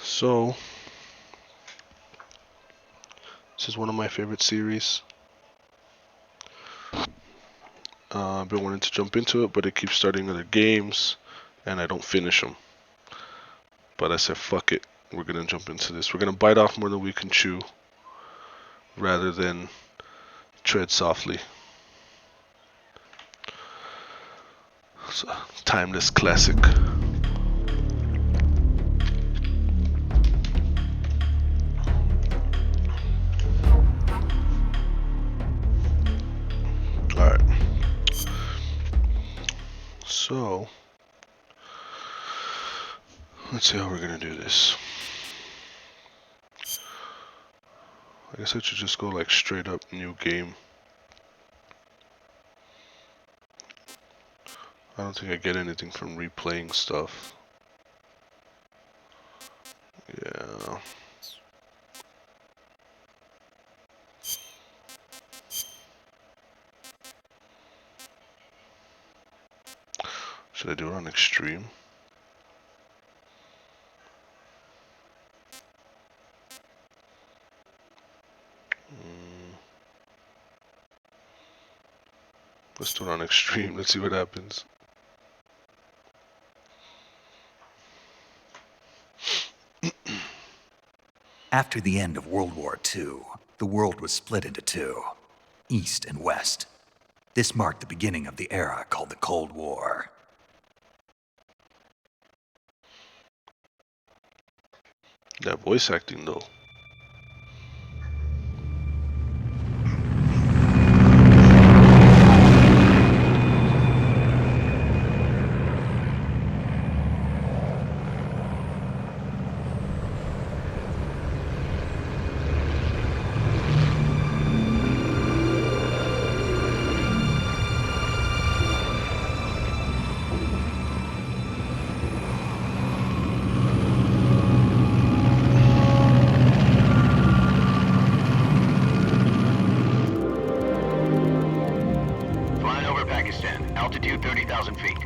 So, this is one of my favorite series. I've been wanting to jump into it, but it keeps starting other games, and I don't finish them. But I said, fuck it, we're gonna jump into this. We're gonna bite off more than we can chew, rather than tread softly. It's a timeless classic. Alright. So, let's see how we're gonna do this. I guess I should just go like straight up new game. I don't think I get anything from replaying stuff. Yeah. Should I do it on extreme? Let's do it on extreme. Let's see what happens. After the end of World War II, the world was split into two, East and West. This marked the beginning of the era called the Cold War. That voice acting though. Altitude 30,000 feet.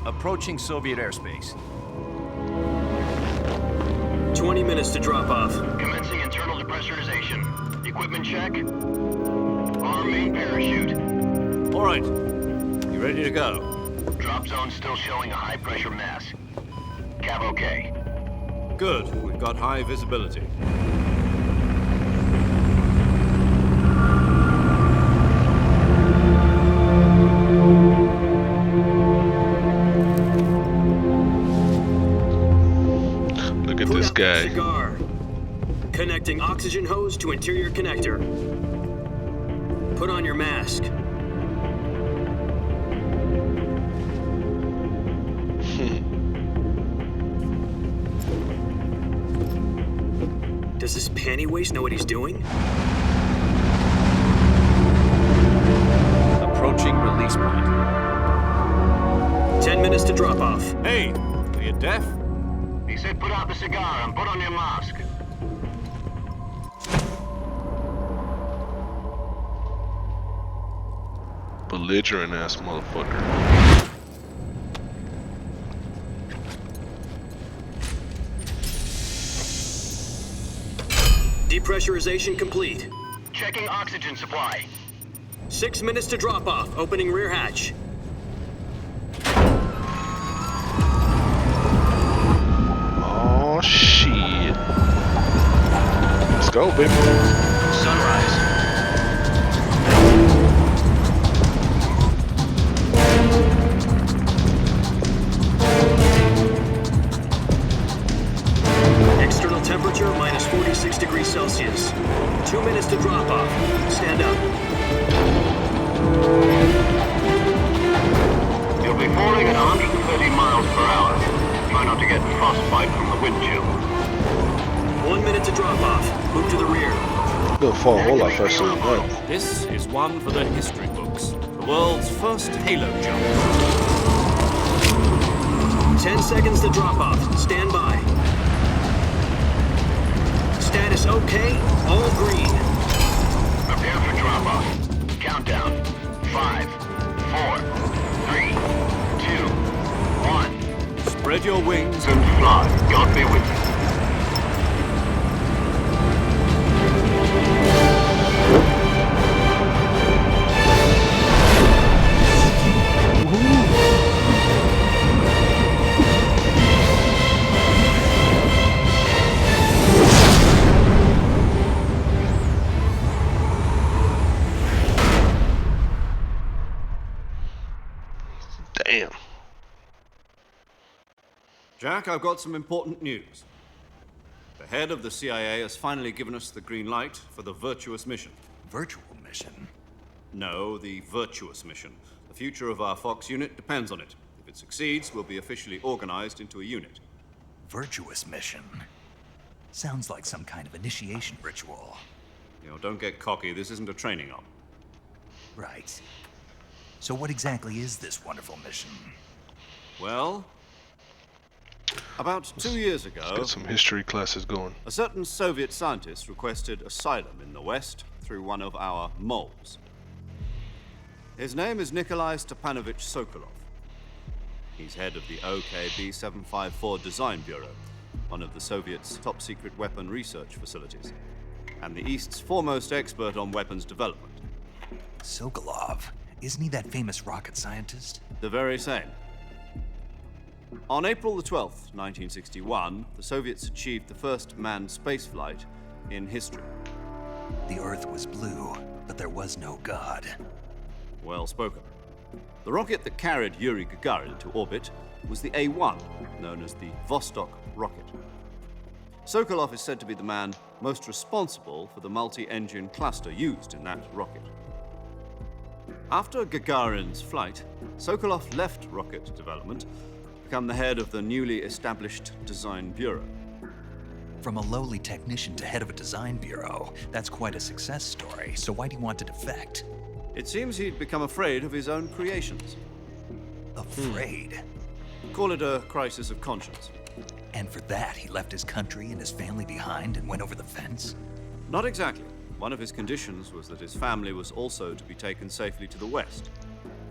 Approaching Soviet airspace. 20 minutes to drop off. Commencing internal depressurization. Equipment check. Arm main parachute. All right. You ready to go? Drop zone still showing a high pressure mass. Cav okay. Good. We've got high visibility. This guy. Cigar. Connecting oxygen hose to interior connector. Put on your mask. Does this panty waste know what he's doing? Approaching release point. 10 minutes to drop off. Hey, are you deaf? He said put out the cigar and put on your mask. Belligerent ass motherfucker. Depressurization complete. Checking oxygen supply. 6 minutes to drop off. Opening rear hatch. Oh shit. Let's go, baby. Sunrise. External temperature minus 46 degrees Celsius. 2 minutes to drop off. Stand up. You'll be falling at 130 miles per hour. Try not to get frostbite from the wind chill. 1 minute to drop off. Move to the rear. Gonna fall a whole lot faster than that. This is one for the history books. The world's first halo jump. 10 seconds to drop off. Stand by. Status okay. All green. Prepare for drop off. Countdown. 5, 4, 3, 2, 1. Spread your wings And fly. God be with you. Jack, I've got some important news. The head of the CIA has finally given us the green light for the virtuous mission. Virtual mission? No, the virtuous mission. The future of our Fox unit depends on it. If it succeeds, we'll be officially organized into a unit. Virtuous mission? Sounds like some kind of initiation ritual. You know, don't get cocky. This isn't a training op. Right. So what exactly is this wonderful mission? Well, about 2 years ago, Get some history classes going. a certain Soviet scientist requested asylum in the West through one of our moles. His name is Nikolai Stepanovich Sokolov. He's head of the OKB 754 Design Bureau, one of the Soviets' top-secret weapon research facilities, and the East's foremost expert on weapons development. Sokolov? Isn't he that famous rocket scientist? The very same. On April the 12th, 1961, the Soviets achieved the first manned spaceflight in history. The Earth was blue, but there was no God. Well spoken. The rocket that carried Yuri Gagarin to orbit was the A-1, known as the Vostok rocket. Sokolov is said to be the man most responsible for the multi-engine cluster used in that rocket. After Gagarin's flight, Sokolov left rocket development to become the head of the newly established Design Bureau. From a lowly technician to head of a design bureau, that's quite a success story, so why do you want to defect? It seems he'd become afraid of his own creations. Afraid? Call it a crisis of conscience. And for that, he left his country and his family behind and went over the fence? Not exactly. One of his conditions was that his family was also to be taken safely to the West.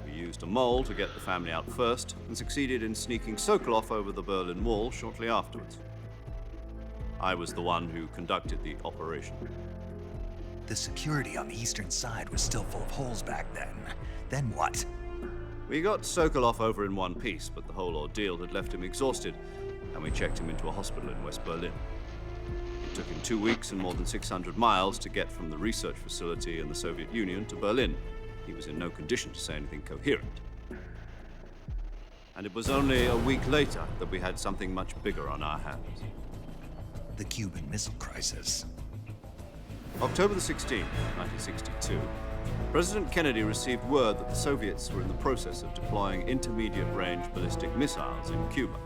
We used a mole to get the family out first and succeeded in sneaking Sokolov over the Berlin Wall shortly afterwards. I was the one who conducted the operation. The security on the eastern side was still full of holes back then. Then what? We got Sokolov over in one piece, but the whole ordeal had left him exhausted, and we checked him into a hospital in West Berlin. It took him 2 weeks and more than 600 miles to get from the research facility in the Soviet Union to Berlin. He was in no condition to say anything coherent. And it was only a week later that we had something much bigger on our hands. The Cuban Missile Crisis. October the 16th, 1962, President Kennedy received word that the Soviets were in the process of deploying intermediate-range ballistic missiles in Cuba.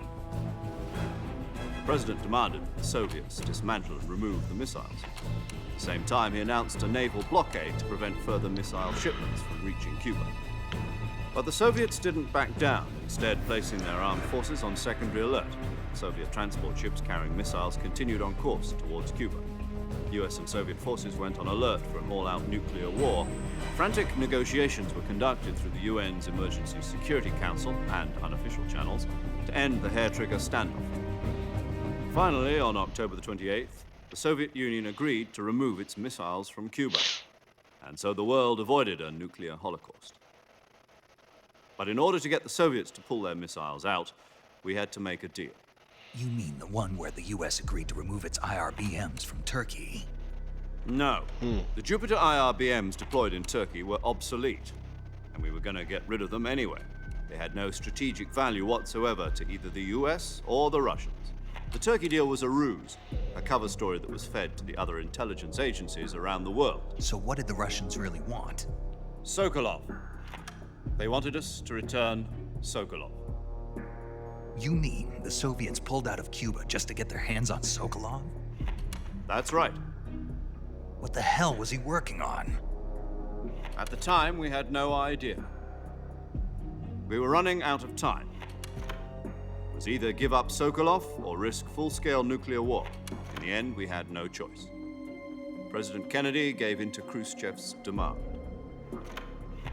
The President demanded that the Soviets dismantle and remove the missiles. At the same time, he announced a naval blockade to prevent further missile shipments from reaching Cuba. But the Soviets didn't back down, instead placing their armed forces on secondary alert. Soviet transport ships carrying missiles continued on course towards Cuba. US and Soviet forces went on alert for an all-out nuclear war. Frantic negotiations were conducted through the UN's Emergency Security Council and unofficial channels to end the hair-trigger standoff. Finally, on October the 28th, the Soviet Union agreed to remove its missiles from Cuba, and so the world avoided a nuclear holocaust. But in order to get the Soviets to pull their missiles out, we had to make a deal. You mean the one where the US agreed to remove its IRBMs from Turkey? No. The Jupiter IRBMs deployed in Turkey were obsolete, and we were going to get rid of them anyway. They had no strategic value whatsoever to either the US or the Russians. The Turkey deal was a ruse, a cover story that was fed to the other intelligence agencies around the world. So what did the Russians really want? Sokolov. They wanted us to return Sokolov. You mean the Soviets pulled out of Cuba just to get their hands on Sokolov? That's right. What the hell was he working on? At the time, we had no idea. We were running out of time. It was either give up Sokolov or risk full-scale nuclear war. In the end, we had no choice. President Kennedy gave in to Khrushchev's demand.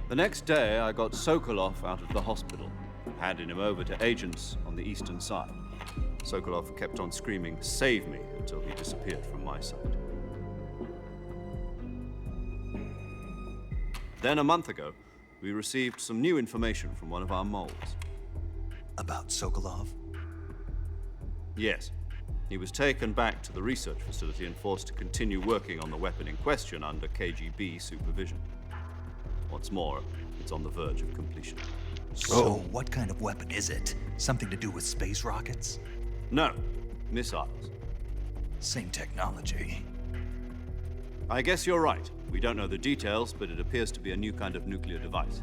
The next day, I got Sokolov out of the hospital, handing him over to agents on the eastern side. Sokolov kept on screaming, "Save me," until he disappeared from my sight. Then a month ago, we received some new information from one of our moles. About Sokolov? Yes. He was taken back to the research facility and forced to continue working on the weapon in question under KGB supervision. What's more, it's on the verge of completion. So what kind of weapon is it? Something to do with space rockets? No, missiles. Same technology. I guess you're right. We don't know the details, but it appears to be a new kind of nuclear device.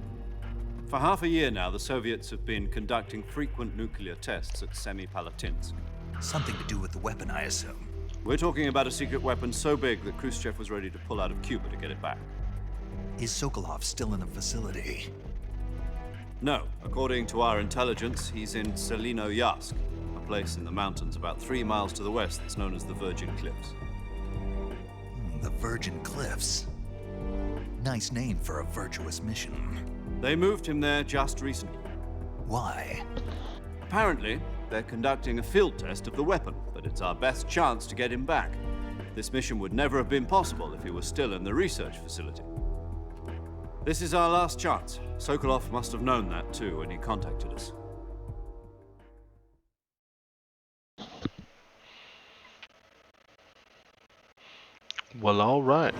For half a year now, the Soviets have been conducting frequent nuclear tests at Semipalatinsk. Something to do with the weapon, I assume. We're talking about a secret weapon so big that Khrushchev was ready to pull out of Cuba to get it back. Is Sokolov still in the facility? No, according to our intelligence, he's in Selino-Yarsk, a place in the mountains about 3 miles to the west that's known as the Virgin Cliffs. The Virgin Cliffs. Nice name for a virtuous mission. They moved him there just recently. Why? Apparently, they're conducting a field test of the weapon, but it's our best chance to get him back. This mission would never have been possible if he was still in the research facility. This is our last chance. Sokolov must have known that too when he contacted us. Well, all right.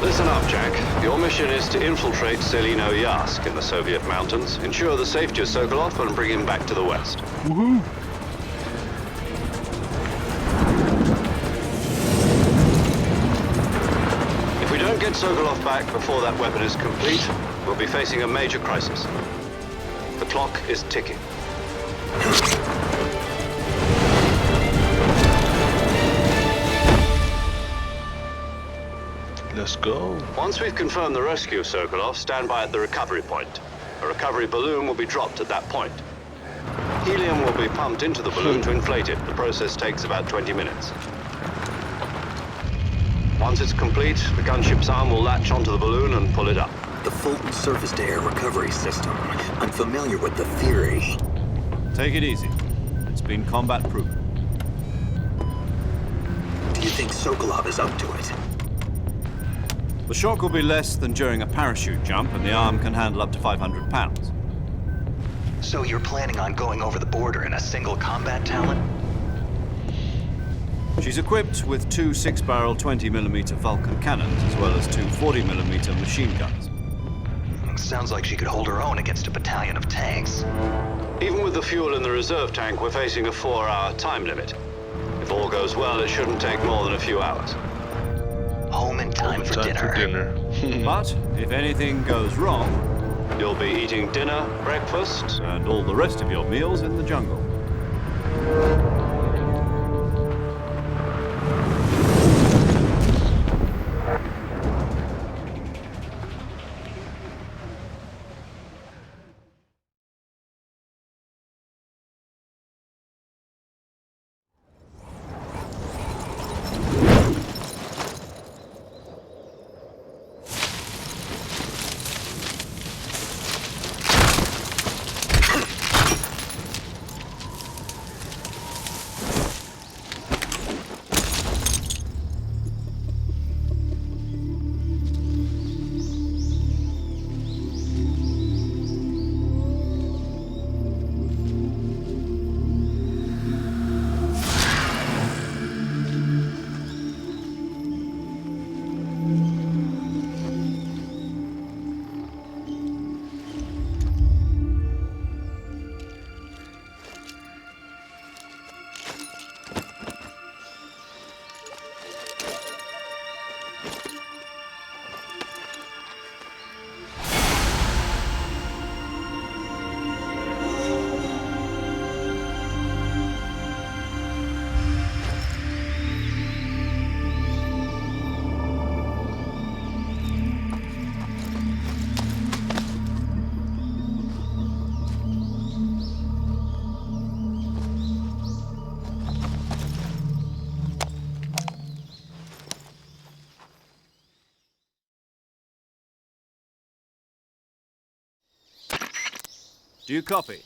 Listen up, Jack. Your mission is to infiltrate Selino-Yarsk in the Soviet mountains, ensure the safety of Sokolov, and bring him back to the west. Woohoo! If we don't get Sokolov back before that weapon is complete, we'll be facing a major crisis. The clock is ticking. Let's go. Once we've confirmed the rescue of Sokolov, stand by at the recovery point. A recovery balloon will be dropped at that point. Helium will be pumped into the balloon to inflate it. The process takes about 20 minutes. Once it's complete, the gunship's arm will latch onto the balloon and pull it up. The Fulton surface-to-air recovery system. I'm familiar with the theory. Take it easy. It's been combat-proven. Do you think Sokolov is up to it? The shock will be less than during a parachute jump, and the arm can handle up to 500 pounds. So you're planning on going over the border in a single combat talent? She's equipped with 2 6-barrel 20mm Vulcan cannons, as well as 2 40mm machine guns. Sounds like she could hold her own against a battalion of tanks. Even with the fuel in the reserve tank, we're facing a 4-hour time limit. If all goes well, it shouldn't take more than a few hours. Home in time for dinner. But if anything goes wrong, You'll be eating dinner, breakfast, and all the rest of your meals in the jungle. Do you copy?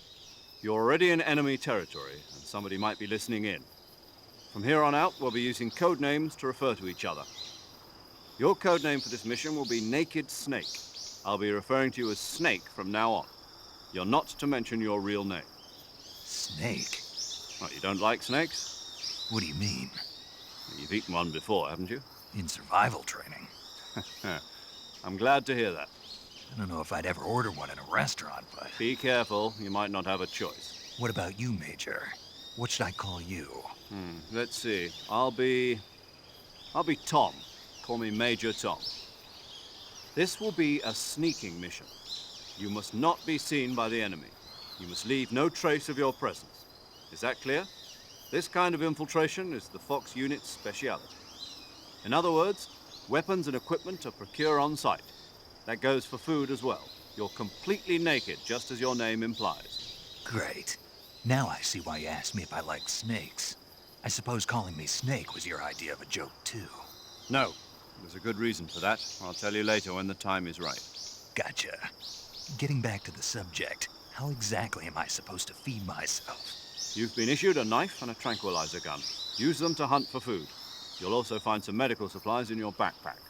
You're already in enemy territory, and somebody might be listening in. From here on out, we'll be using code names to refer to each other. Your code name for this mission will be Naked Snake. I'll be referring to you as Snake from now on. You're not to mention your real name. Snake? What, you don't like snakes? What do you mean? You've eaten one before, haven't you? In survival training? I'm glad to hear that. I don't know if I'd ever order one in a restaurant, but... Be careful, you might not have a choice. What about you, Major? What should I call you? Let's see. I'll be Tom. Call me Major Tom. This will be a sneaking mission. You must not be seen by the enemy. You must leave no trace of your presence. Is that clear? This kind of infiltration is the Fox unit's speciality. In other words, weapons and equipment are procured on site. That goes for food as well. You're completely naked, just as your name implies. Great. Now I see why you asked me if I like snakes. I suppose calling me Snake was your idea of a joke, too. No. There's a good reason for that. I'll tell you later when the time is right. Gotcha. Getting back to the subject, how exactly am I supposed to feed myself? You've been issued a knife and a tranquilizer gun. Use them to hunt for food. You'll also find some medical supplies in your backpack.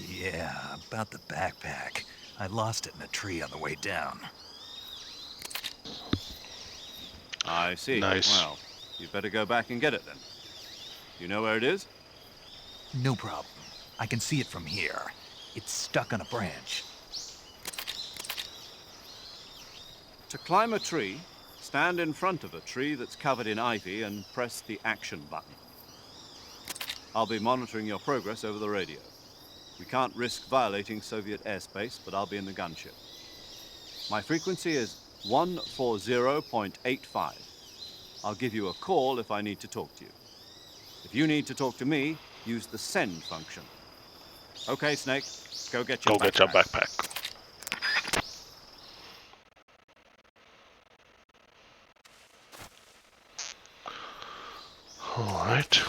Yeah, about the backpack. I lost it in a tree on the way down. I see. Nice. Well, you'd better go back and get it then. You know where it is? No problem. I can see it from here. It's stuck on a branch. To climb a tree, stand in front of a tree that's covered in ivy and press the action button. I'll be monitoring your progress over the radio. We can't risk violating Soviet airspace, but I'll be in the gunship. My frequency is 140.85. I'll give you a call if I need to talk to you. If you need to talk to me, use the send function. Okay, Snake, go get your backpack. Alright.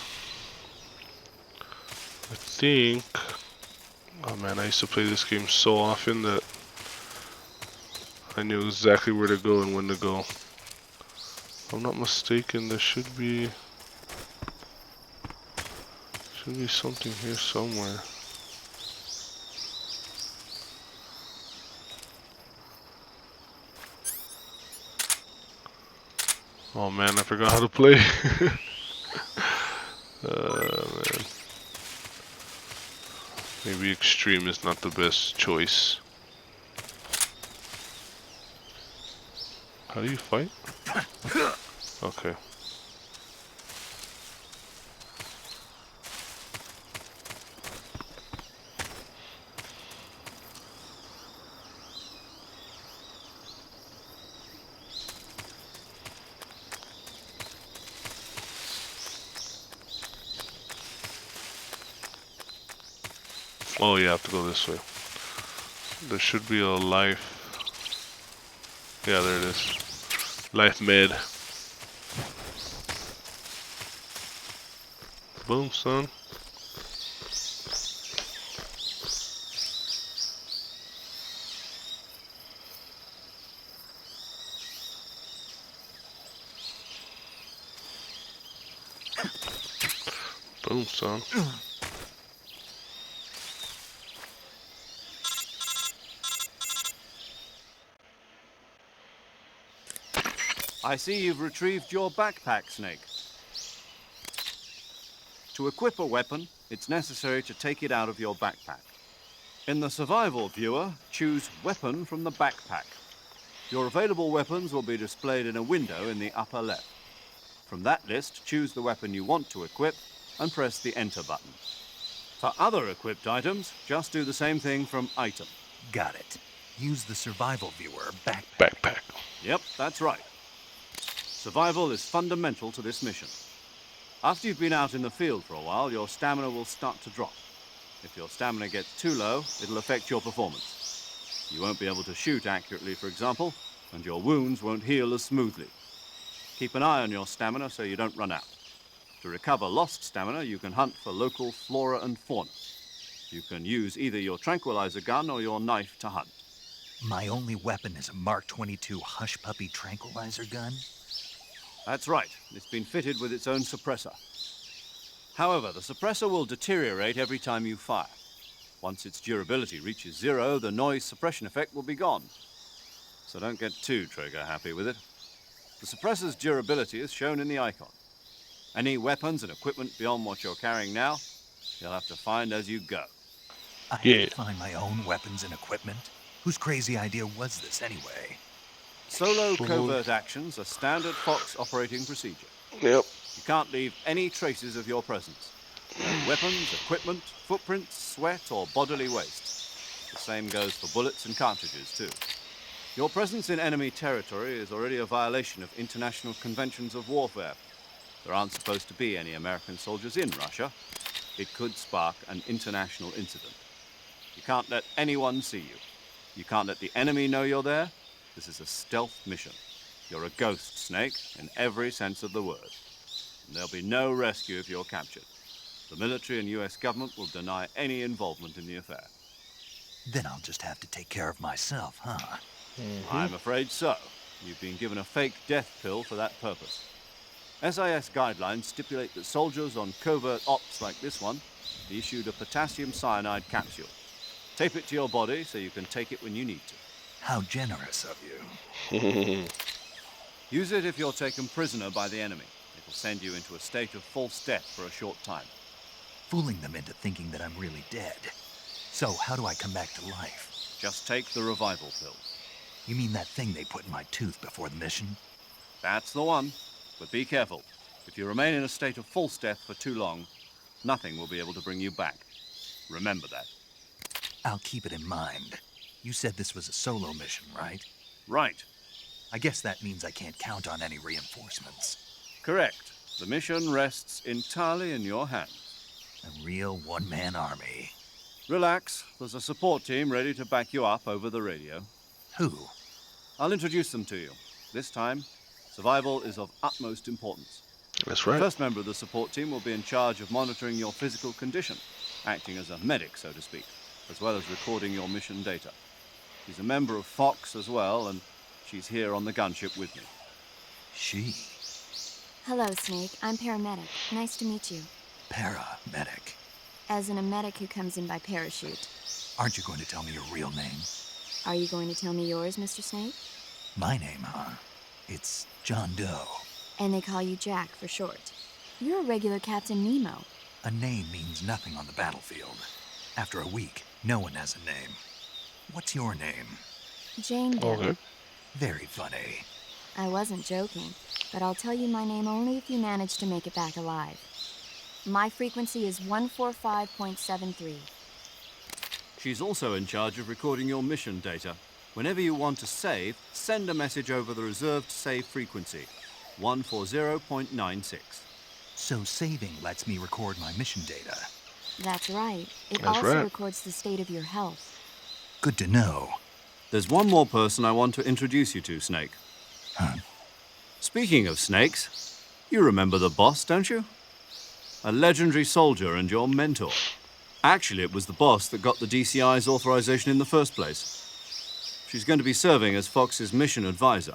I think... Oh man, I used to play this game so often that I knew exactly where to go and when to go. If I'm not mistaken, there should be something here somewhere. Oh man, I forgot how to play. Man. Maybe extreme is not the best choice. How do you fight? Okay. Oh yeah, I have to go this way. There should be a life. Yeah, there it is. Life med. Boom, son. Boom, son. I see you've retrieved your backpack, Snake. To equip a weapon, it's necessary to take it out of your backpack. In the survival viewer, choose Weapon from the backpack. Your available weapons will be displayed in a window in the upper left. From that list, choose the weapon you want to equip and press the Enter button. For other equipped items, just do the same thing from Item. Got it. Use the survival viewer backpack. Backpack. Yep, that's right. Survival is fundamental to this mission. After you've been out in the field for a while, your stamina will start to drop. If your stamina gets too low, it'll affect your performance. You won't be able to shoot accurately, for example, and your wounds won't heal as smoothly. Keep an eye on your stamina so you don't run out. To recover lost stamina, you can hunt for local flora and fauna. You can use either your tranquilizer gun or your knife to hunt. My only weapon is a Mark 22 Hush Puppy tranquilizer gun? That's right. It's been fitted with its own suppressor. However, the suppressor will deteriorate every time you fire. Once its durability reaches 0, the noise suppression effect will be gone. So don't get too trigger happy with it. The suppressor's durability is shown in the icon. Any weapons and equipment beyond what you're carrying now, you'll have to find as you go. I have Yeah. to find my own weapons and equipment? Whose crazy idea was this anyway? Solo covert actions are standard Fox operating procedure. Yep. You can't leave any traces of your presence. No weapons, equipment, footprints, sweat, or bodily waste. The same goes for bullets and cartridges, too. Your presence in enemy territory is already a violation of international conventions of warfare. There aren't supposed to be any American soldiers in Russia. It could spark an international incident. You can't let anyone see you. You can't let the enemy know you're there. This is a stealth mission. You're a ghost, Snake, in every sense of the word. And there'll be no rescue if you're captured. The military and US government will deny any involvement in the affair. Then I'll just have to take care of myself, huh? I'm afraid so. You've been given a fake death pill for that purpose. SIS guidelines stipulate that soldiers on covert ops like this one be issued a potassium cyanide capsule. Tape it to your body so you can take it when you need to. How generous of you. Use it if you're taken prisoner by the enemy. It'll send you into a state of false death for a short time. Fooling them into thinking that I'm really dead. So how do I come back to life? Just take the revival pill. You mean that thing they put in my tooth before the mission? That's the one. But be careful. If you remain in a state of false death for too long, nothing will be able to bring you back. Remember that. I'll keep it in mind. You said this was a solo mission, right? Right. I guess that means I can't count on any reinforcements. Correct. The mission rests entirely in your hands. A real one-man army. Relax. There's a support team ready to back you up over the radio. Who? I'll introduce them to you. This time, survival is of utmost importance. That's The right. first member of the support team will be in charge of monitoring your physical condition, acting as a medic, so to speak, as well as recording your mission data. She's a member of Fox as well, and she's here on the gunship with me. She. Hello, Snake. I'm paramedic. Nice to meet you. Paramedic. As in a medic who comes in by parachute. Aren't you going to tell me your real name? Are you going to tell me yours, Mr. Snake? My name, huh? It's John Doe. And they call you Jack for short. You're a regular Captain Nemo. A name means nothing on the battlefield. After a week, no one has a name. What's your name? Jane Doe. Okay. Very funny. I wasn't joking, but I'll tell you my name only if you manage to make it back alive. My frequency is 145.73. She's also in charge of recording your mission data. Whenever you want to save, send a message over the reserved save frequency, 140.96. So saving lets me record my mission data. That's right. It That's also right. records the state of your health. Good to know. There's one more person I want to introduce you to, Snake. Huh? Speaking of snakes, you remember the boss, don't you? A legendary soldier and your mentor. Actually, it was the boss that got the DCI's authorization in the first place. She's going to be serving as Fox's mission advisor.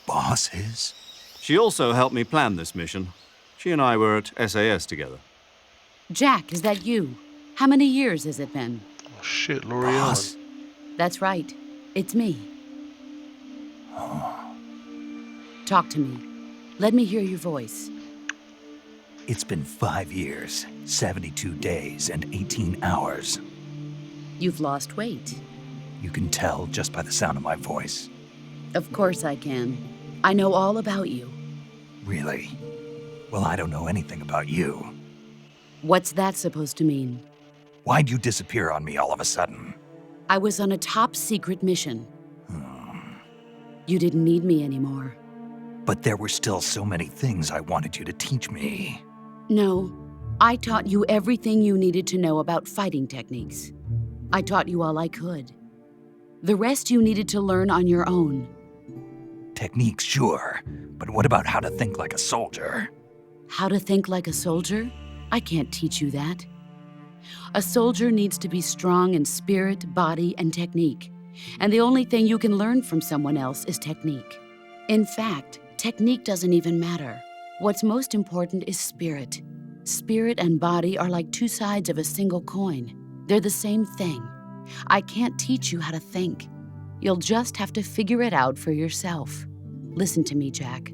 Boss is? She also helped me plan this mission. She and I were at SAS together. Jack, is that you? How many years has it been? Oh, shit, L'Oreal. Boss? That's right. It's me. Talk to me. Let me hear your voice. It's been 5 years, 72 days, and 18 hours. You've lost weight. You can tell just by the sound of my voice. Of course I can. I know all about you. Really? Well, I don't know anything about you. What's that supposed to mean? Why'd you disappear on me all of a sudden? I was on a top secret mission. You didn't need me anymore. But there were still so many things I wanted you to teach me. No, I taught you everything you needed to know about fighting techniques. I taught you all I could. The rest you needed to learn on your own. Techniques, sure. But what about how to think like a soldier? How to think like a soldier? I can't teach you that. A soldier needs to be strong in spirit, body, and technique. And the only thing you can learn from someone else is technique. In fact, technique doesn't even matter. What's most important is spirit. Spirit and body are like two sides of a single coin. They're the same thing. I can't teach you how to think. You'll just have to figure it out for yourself. Listen to me, Jack.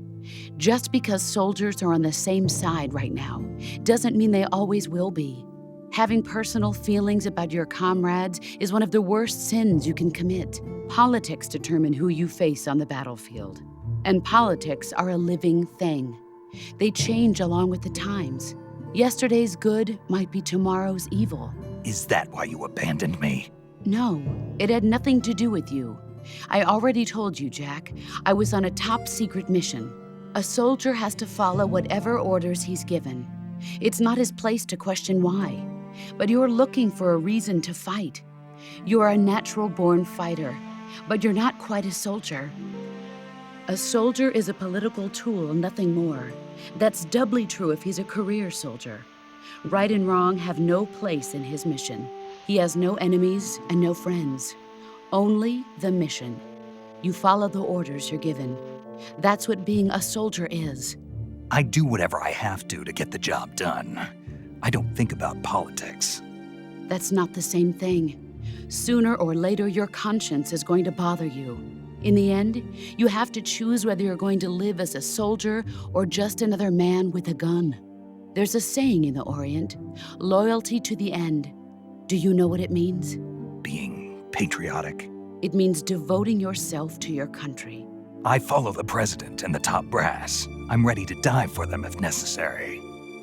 Just because soldiers are on the same side right now doesn't mean they always will be. Having personal feelings about your comrades is one of the worst sins you can commit. Politics determine who you face on the battlefield. And politics are a living thing. They change along with the times. Yesterday's good might be tomorrow's evil. Is that why you abandoned me? No, it had nothing to do with you. I already told you, Jack. I was on a top-secret mission. A soldier has to follow whatever orders he's given. It's not his place to question why. But you're looking for a reason to fight. You're a natural-born fighter, but you're not quite a soldier. A soldier is a political tool, nothing more. That's doubly true if he's a career soldier. Right and wrong have no place in his mission. He has no enemies and no friends. Only the mission. You follow the orders you're given. That's what being a soldier is. I do whatever I have to get the job done. I don't think about politics. That's not the same thing. Sooner or later, your conscience is going to bother you. In the end, you have to choose whether you're going to live as a soldier or just another man with a gun. There's a saying in the Orient, loyalty to the end. Do you know what it means? Being patriotic. It means devoting yourself to your country. I follow the president and the top brass. I'm ready to die for them if necessary.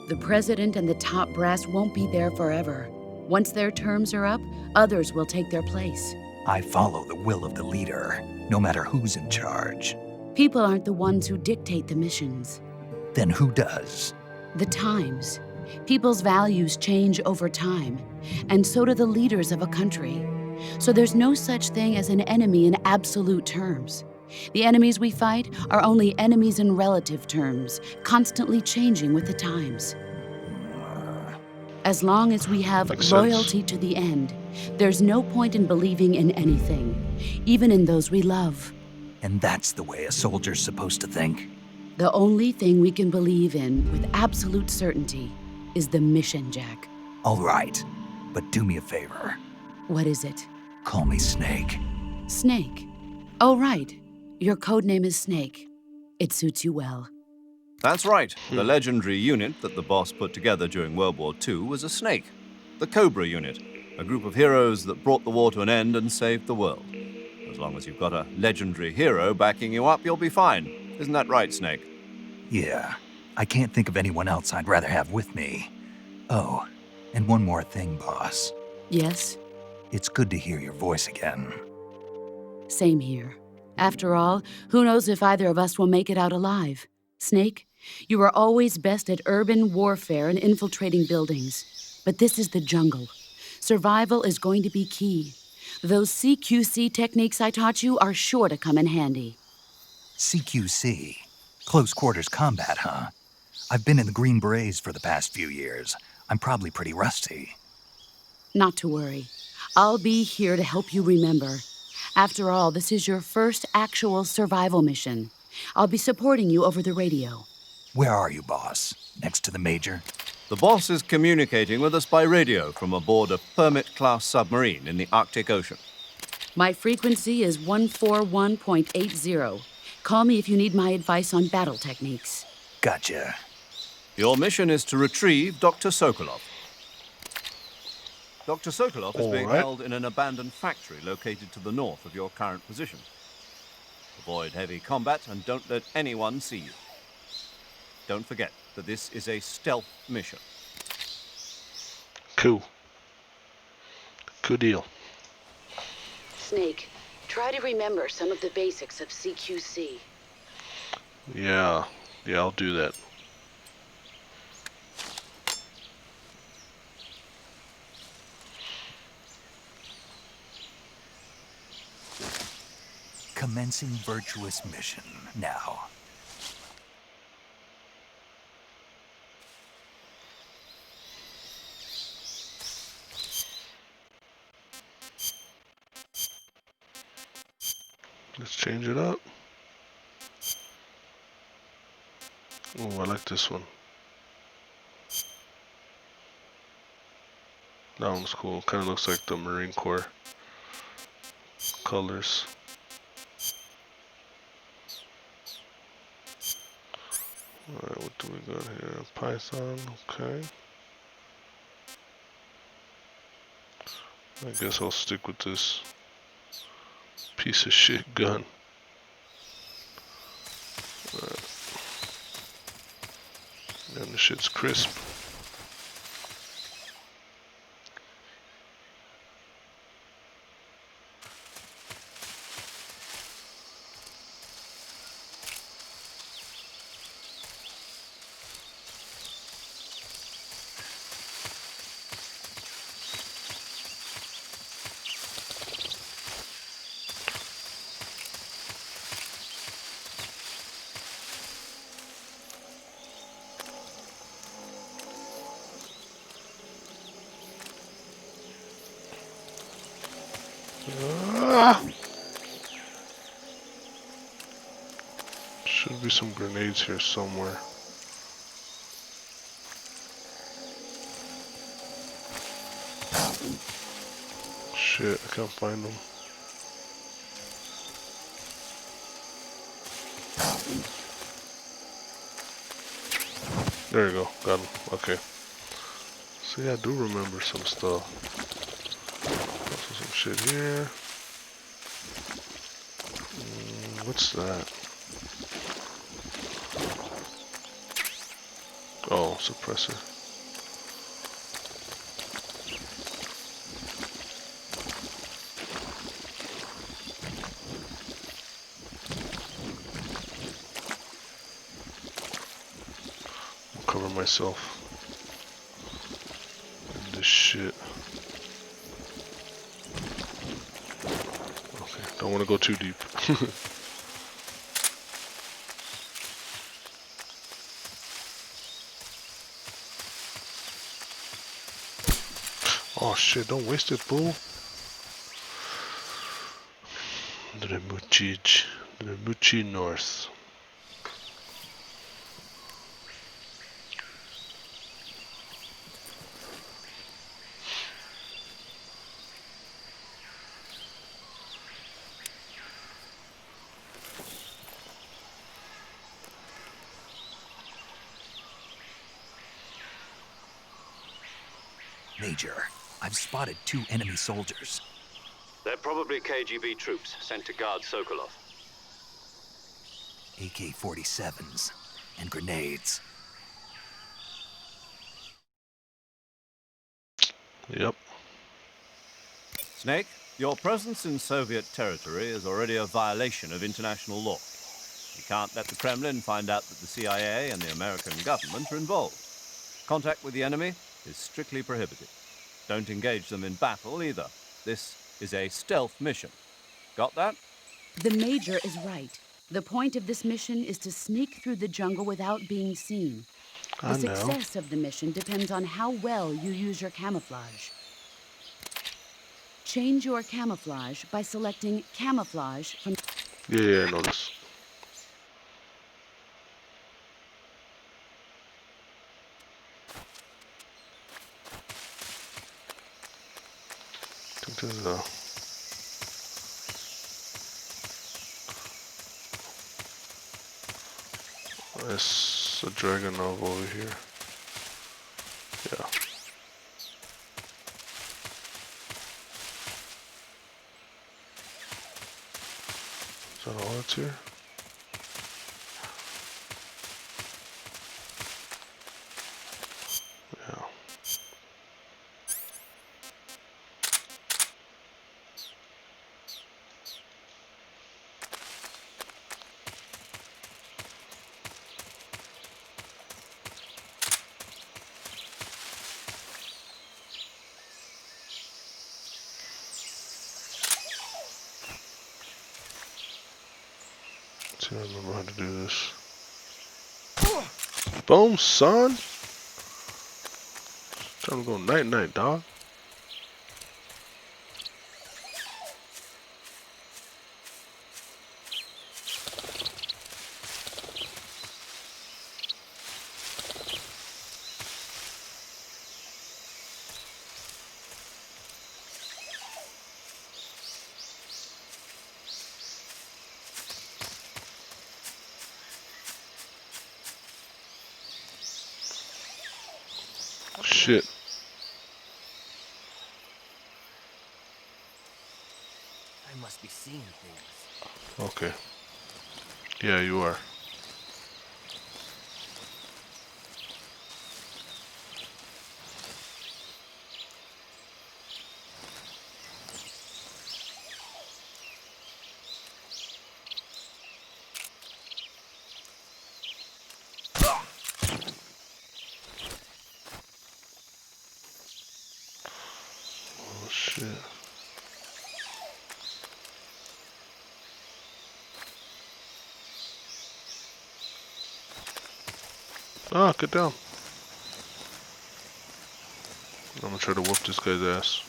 The president and the top brass won't be there forever. Once their terms are up, others will take their place. I follow the will of the leader, no matter who's in charge. People aren't the ones who dictate the missions. Then who does? The times. People's values change over time, and so do the leaders of a country. So there's no such thing as an enemy in absolute terms. The enemies we fight are only enemies in relative terms, constantly changing with the times. As long as we have loyalty to the end, there's no point in believing in anything, even in those we love. And that's the way a soldier's supposed to think? The only thing we can believe in with absolute certainty is the mission, Jack. All right, but do me a favor. What is it? Call me Snake. Snake. Oh, right. Your codename is Snake. It suits you well. That's right. The legendary unit that the boss put together during World War II was a snake. The Cobra unit, a group of heroes that brought the war to an end and saved the world. As long as you've got a legendary hero backing you up, you'll be fine. Isn't that right, Snake? Yeah. I can't think of anyone else I'd rather have with me. Oh, and one more thing, boss. Yes? It's good to hear your voice again. Same here. After all, who knows if either of us will make it out alive? Snake, you are always best at urban warfare and infiltrating buildings. But this is the jungle. Survival is going to be key. Those CQC techniques I taught you are sure to come in handy. CQC? Close quarters combat, huh? I've been in the Green Berets for the past few years. I'm probably pretty rusty. Not to worry. I'll be here to help you remember. After all, this is your first actual survival mission. I'll be supporting you over the radio. Where are you, boss? Next to the Major? The boss is communicating with us by radio from aboard a Permit-class submarine in the Arctic Ocean. My frequency is 141.80. Call me if you need my advice on battle techniques. Gotcha. Your mission is to retrieve Dr. Sokolov. Dr. Sokolov is being held in an abandoned factory located to the north of your current position. Avoid heavy combat and don't let anyone see you. Don't forget that this is a stealth mission. Cool. Good deal. Snake, try to remember some of the basics of CQC. Yeah, I'll do that. Commencing virtuous mission now. Let's change it up. Oh, I like this one. That one's cool. Kind of looks like the Marine Corps colors. Alright, what do we got here? Python, okay. I guess I'll stick with this piece of shit gun. Alright. And the shit's crisp. Should be some grenades here somewhere. Shit, I can't find them. There you go, got them. Okay. See, I do remember some stuff. Also some shit here. What's that? Oh, suppressor. I'll cover myself in this shit. Okay, don't want to go too deep. Oh shit, don't waste it, fool. Dremuchi North. Major, I've spotted 2 enemy soldiers. They're probably KGB troops sent to guard Sokolov. AK-47s and grenades. Yep. Snake, your presence in Soviet territory is already a violation of international law. You can't let the Kremlin find out that the CIA and the American government are involved. Contact with the enemy is strictly prohibited. Don't engage them in battle either. This is a stealth mission. Got that? The Major is right. The point of this mission is to sneak through the jungle without being seen. The I know. success of the mission depends on how well you use your camouflage. Change your camouflage by selecting camouflage from... Yeah, I noticed. I think there's a... There's a Dragonov over here. Yeah. Is that all that's here? Yeah. See, I remember how to do this. Boom, son! Time to go night-night, dog. I must be seeing things. Okay. Yeah, you are. Oh shit. Ah, get down. I'm gonna try to whoop this guy's ass.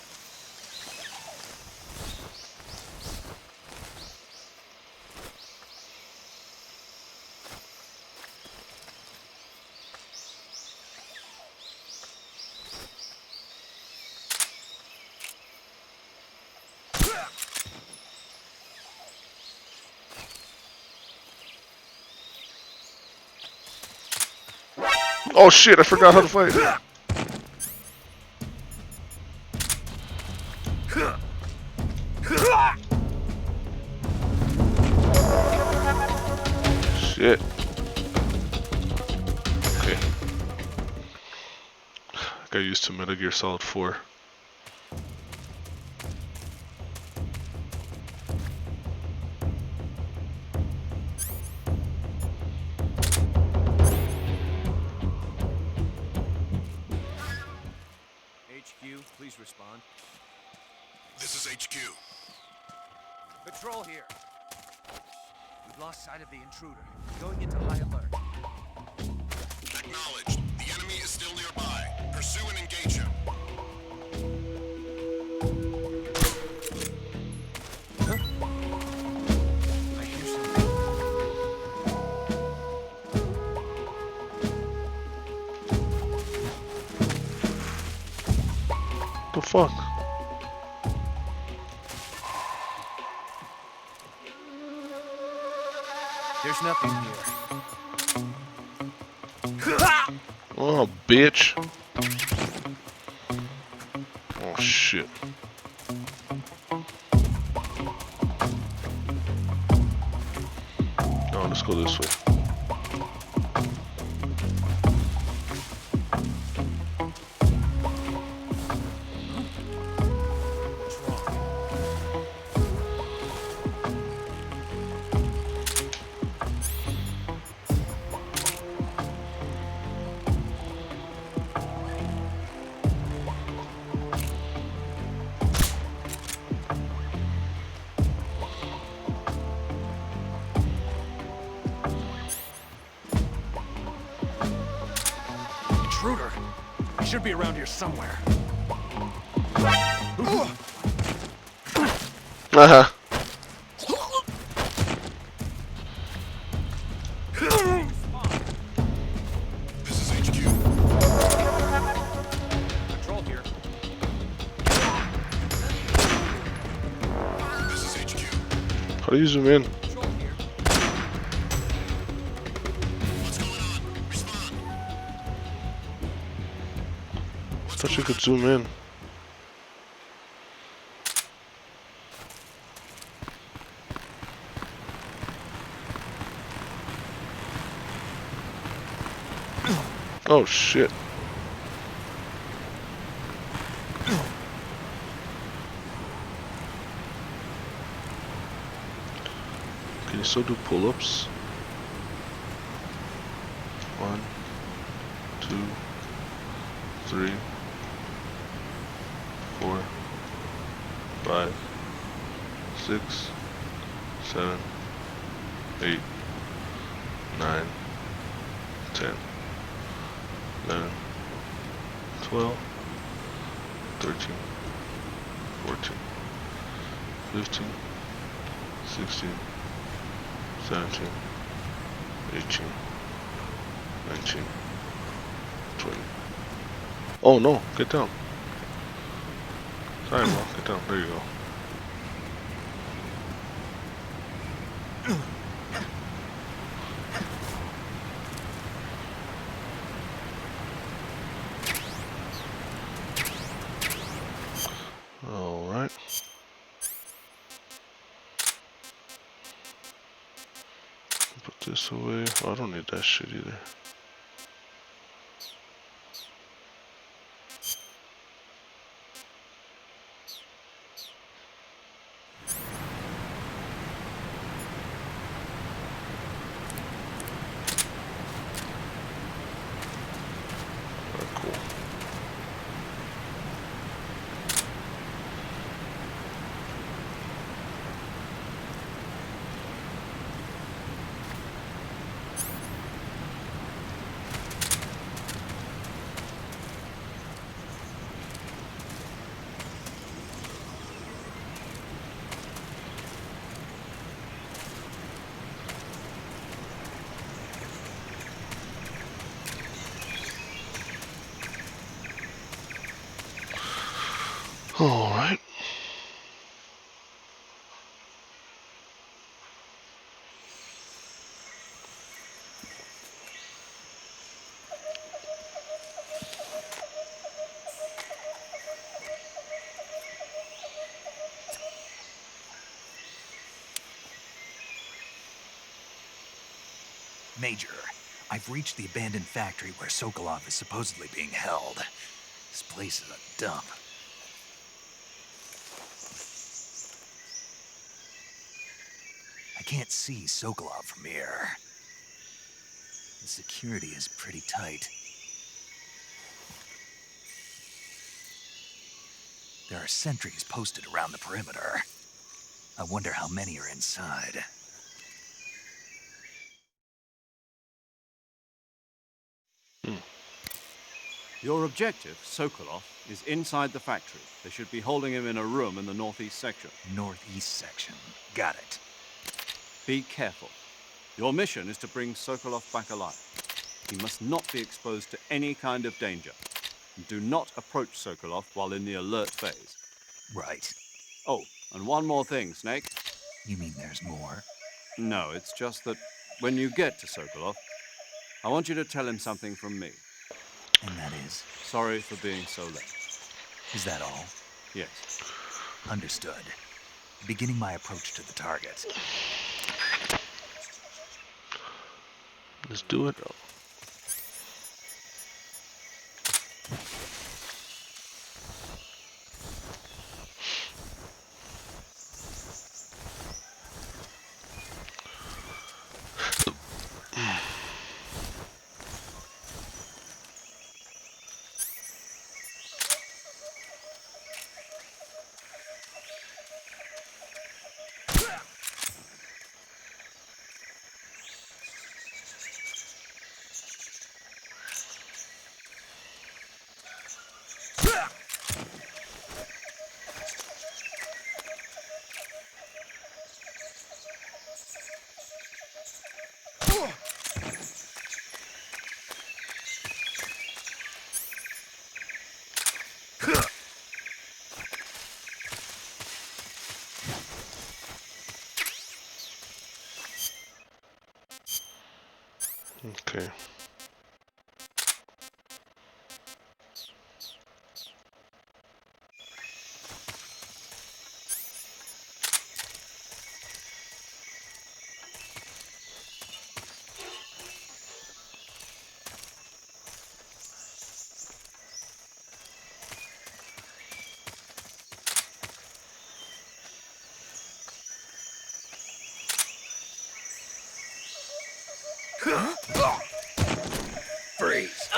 Oh shit, I forgot how to fight. Shit. Okay. Got used to Metal Gear Solid 4. HQ, please respond. This is HQ. Patrol here. We've lost sight of the intruder. Going into high alert. Acknowledged. The enemy is still nearby. Pursue and engage him. I hear something. The fuck? There's nothing here. Oh, bitch. Oh, shit. Oh, let's go this way. What's wrong? Intruder! He should be around here somewhere. Uh-huh. This is HQ. Patrol here. This is HQ. How do you zoom in? Patrol here. What's going on? Respond. I thought you could zoom in. Oh shit. Can you still do pull-ups? 1, 2, 3, 4, 5, 6, 7, 8, 9, 10, 11, 12, 13, 14, 15, 16, 17, 18, 19, 20. Oh no, get down. Sorry, bro, get down. There you go. Alright. this away. Oh, I don't need that shit either. All right. Major, I've reached the abandoned factory where Sokolov is supposedly being held. This place is a dump. I can't see Sokolov from here. The security is pretty tight. There are sentries posted around the perimeter. I wonder how many are inside. Your objective, Sokolov, is inside the factory. They should be holding him in a room in the northeast section. Northeast section. Got it. Be careful. Your mission is to bring Sokolov back alive. He must not be exposed to any kind of danger. Do not approach Sokolov while in the alert phase. Right. Oh, and one more thing, Snake. You mean there's more? No, it's just that when you get to Sokolov, I want you to tell him something from me. And that is? Sorry for being so late. Is that all? Yes. Understood. Beginning my approach to the target. Let's do it. Okay. Freeze.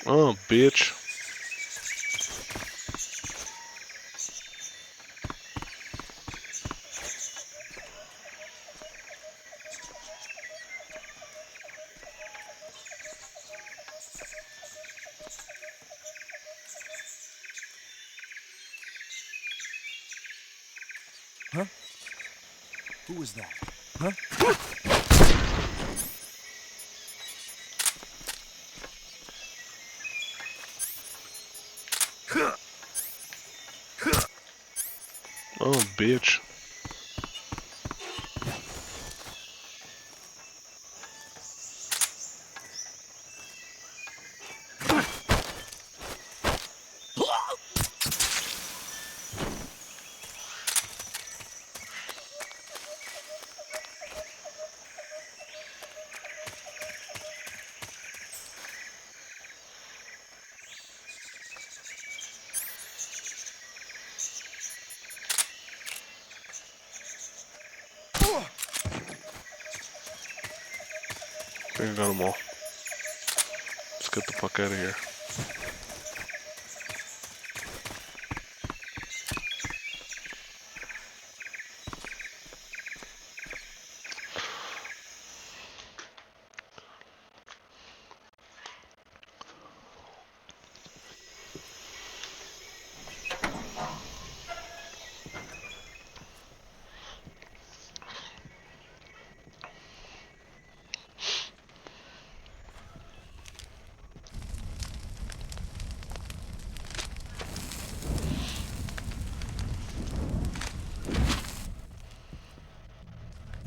Oh, bitch. Huh? Who was that? Huh? Oh, bitch. think I got them all. Let's get the fuck out of here.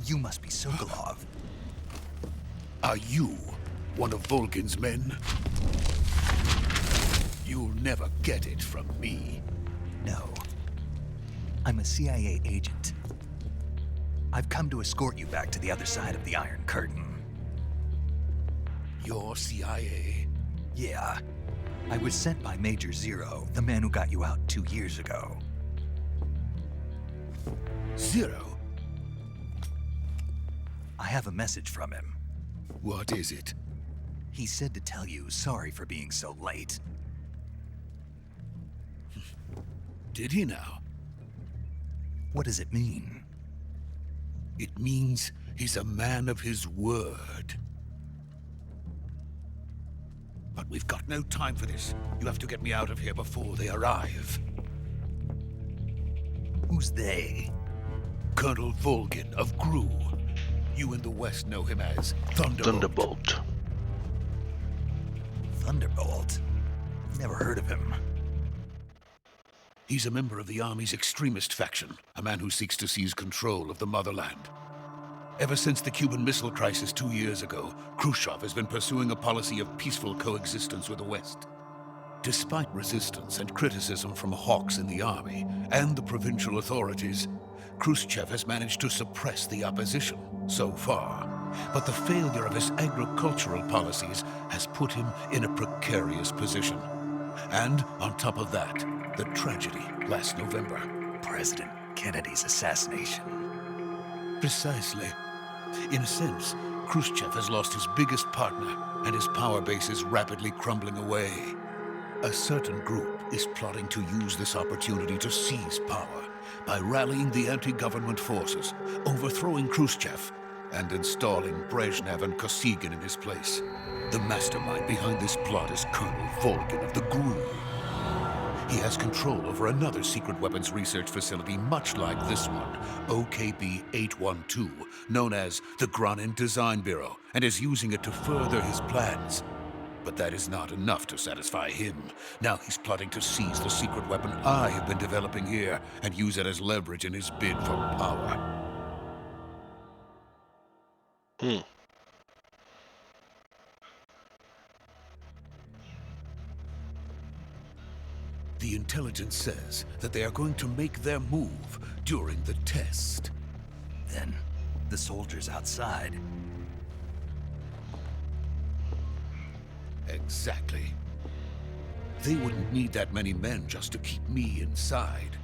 You must be Sokolov. Are you one of Volgin's men? You'll never get it from me. No. I'm a CIA agent. I've come to escort you back to the other side of the Iron Curtain. You're CIA? Yeah. I was sent by Major Zero, the man who got you out 2 years ago. Zero? I have a message from him. What is it? He said to tell you sorry for being so late. Did he now? What does it mean? It means he's a man of his word. But we've got no time for this. You have to get me out of here before they arrive. Who's they? Colonel Volgin of GRU. You in the West know him as Thunderbolt. Thunderbolt? Never heard of him. He's a member of the Army's extremist faction, a man who seeks to seize control of the motherland. Ever since the Cuban Missile Crisis 2 years ago, Khrushchev has been pursuing a policy of peaceful coexistence with the West. Despite resistance and criticism from hawks in the Army and the provincial authorities, Khrushchev has managed to suppress the opposition so far. But the failure of his agricultural policies has put him in a precarious position. And on top of that, the tragedy last November. President Kennedy's assassination. Precisely. In a sense, Khrushchev has lost his biggest partner, and his power base is rapidly crumbling away. A certain group is plotting to use this opportunity to seize power by rallying the anti-government forces, overthrowing Khrushchev, and installing Brezhnev and Kosygin in his place. The mastermind behind this plot is Colonel Volgin of the GRU. He has control over another secret weapons research facility much like this one, OKB-812, known as the Granin Design Bureau, and is using it to further his plans. But that is not enough to satisfy him. Now he's plotting to seize the secret weapon I have been developing here and use it as leverage in his bid for power. The intelligence says that they are going to make their move during the test. Then, the soldiers outside. Exactly. They wouldn't need that many men just to keep me inside.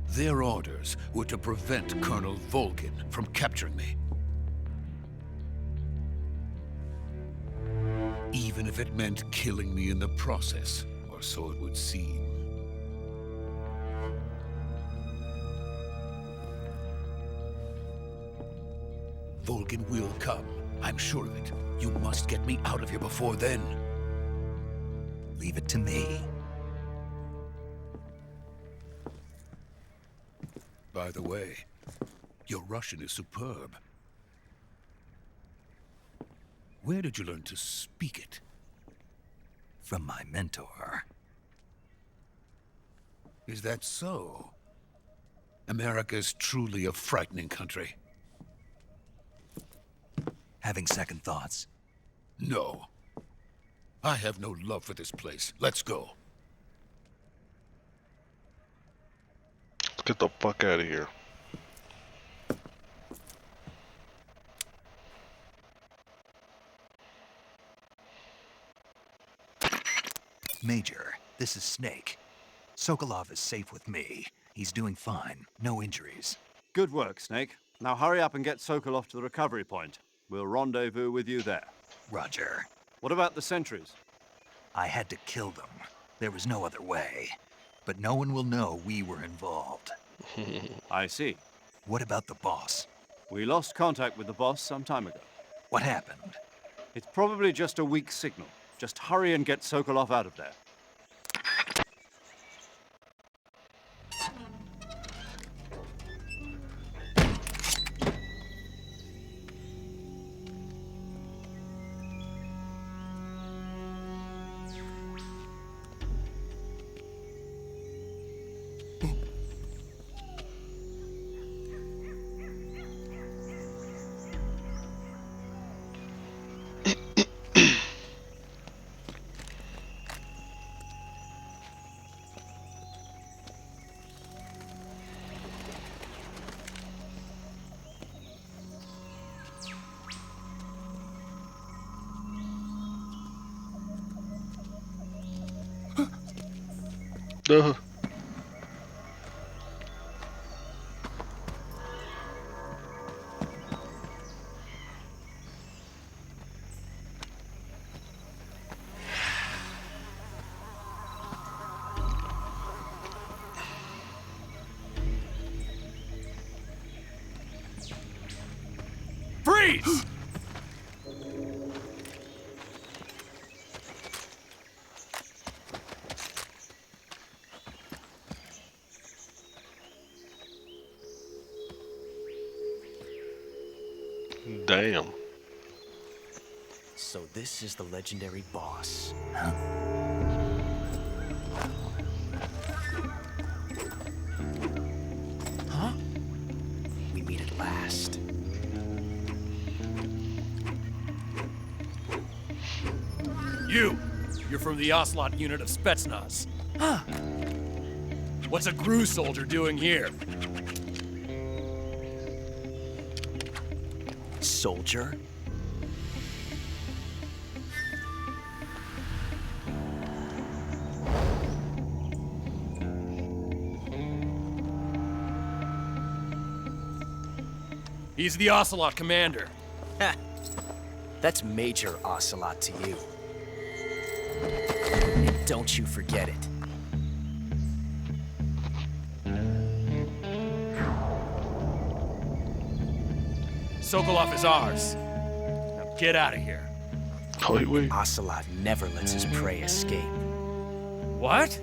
Their orders were to prevent Colonel Volgin from capturing me. Even if it meant killing me in the process, or so it would seem. Volgin will come. I'm sure of it. You must get me out of here before then. Leave it to me. By the way, your Russian is superb. Where did you learn to speak it? From my mentor. Is that so? America is truly a frightening country. Having second thoughts? No. I have no love for this place. Let's go. Let's get the fuck out of here. Major, this is Snake. Sokolov is safe with me. He's doing fine. No injuries. Good work, Snake. Now hurry up and get Sokolov to the recovery point. We'll rendezvous with you there. Roger. What about the sentries? I had to kill them. There was no other way. But no one will know we were involved. I see. What about the boss? We lost contact with the boss some time ago. What happened? It's probably just a weak signal. Just hurry and get Sokolov out of there. Duh. Freeze! Damn. So this is the legendary boss. Huh? We meet at last. You're from the Ocelot unit of Spetsnaz. Huh. What's a GRU soldier doing here? Soldier? He's the Ocelot commander. Ha! That's Major Ocelot to you. And don't you forget it. Sokolov is ours. Now get out of here. Wait. Ocelot never lets his prey escape. What?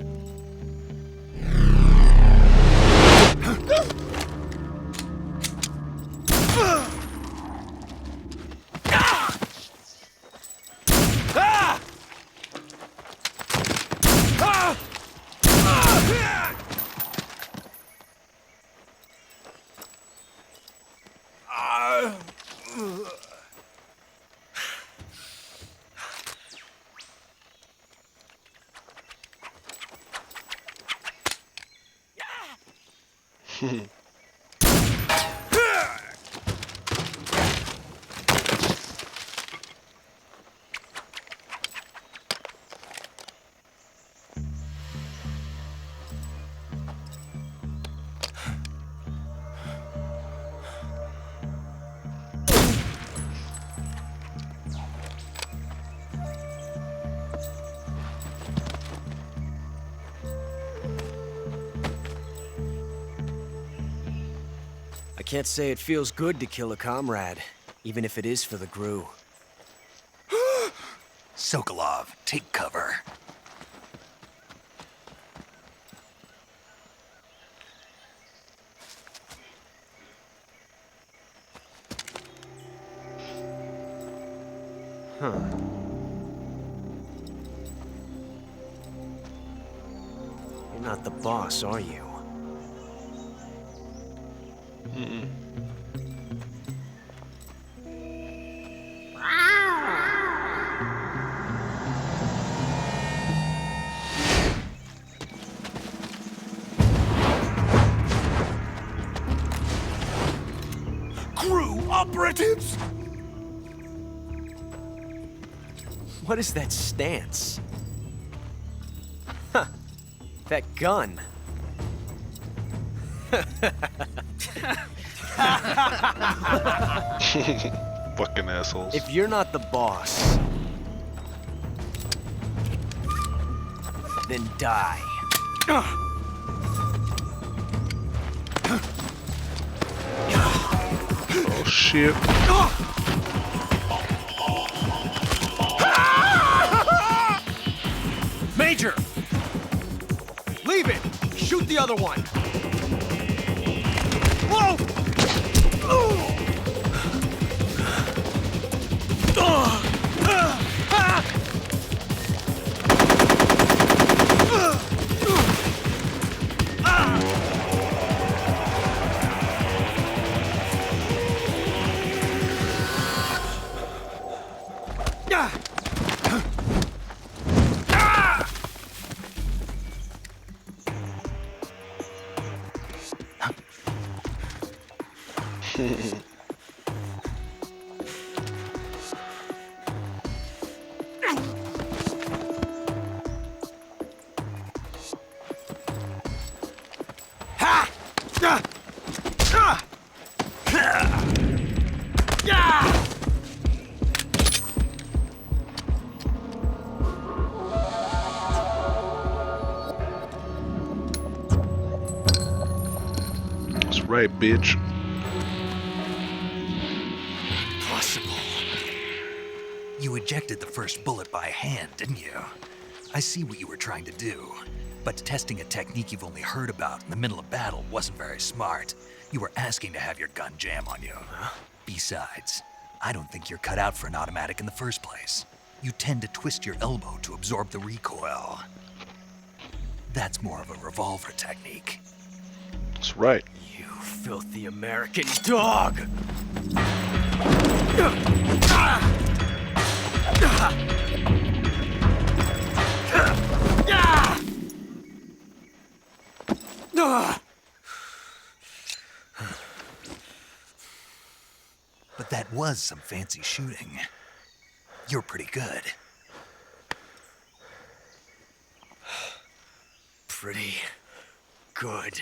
I can't say it feels good to kill a comrade, even if it is for the GRU. Sokolov, take cover. Huh. You're not the boss, are you? GRU operatives! What is that stance? Huh. That gun. Fucking assholes. If you're not the boss, then die. Oh shit. Major! Leave it! Shoot the other one! Whoa! That's right, bitch. Impossible. You ejected the first bullet by hand, didn't you? I see what you were trying to do. But testing a technique you've only heard about in the middle of battle wasn't very smart. You were asking to have your gun jam on you. Besides, I don't think you're cut out for an automatic in the first place. You tend to twist your elbow to absorb the recoil. That's more of a revolver technique. That's right. You filthy American dog! But that was some fancy shooting. You're pretty good. Pretty good.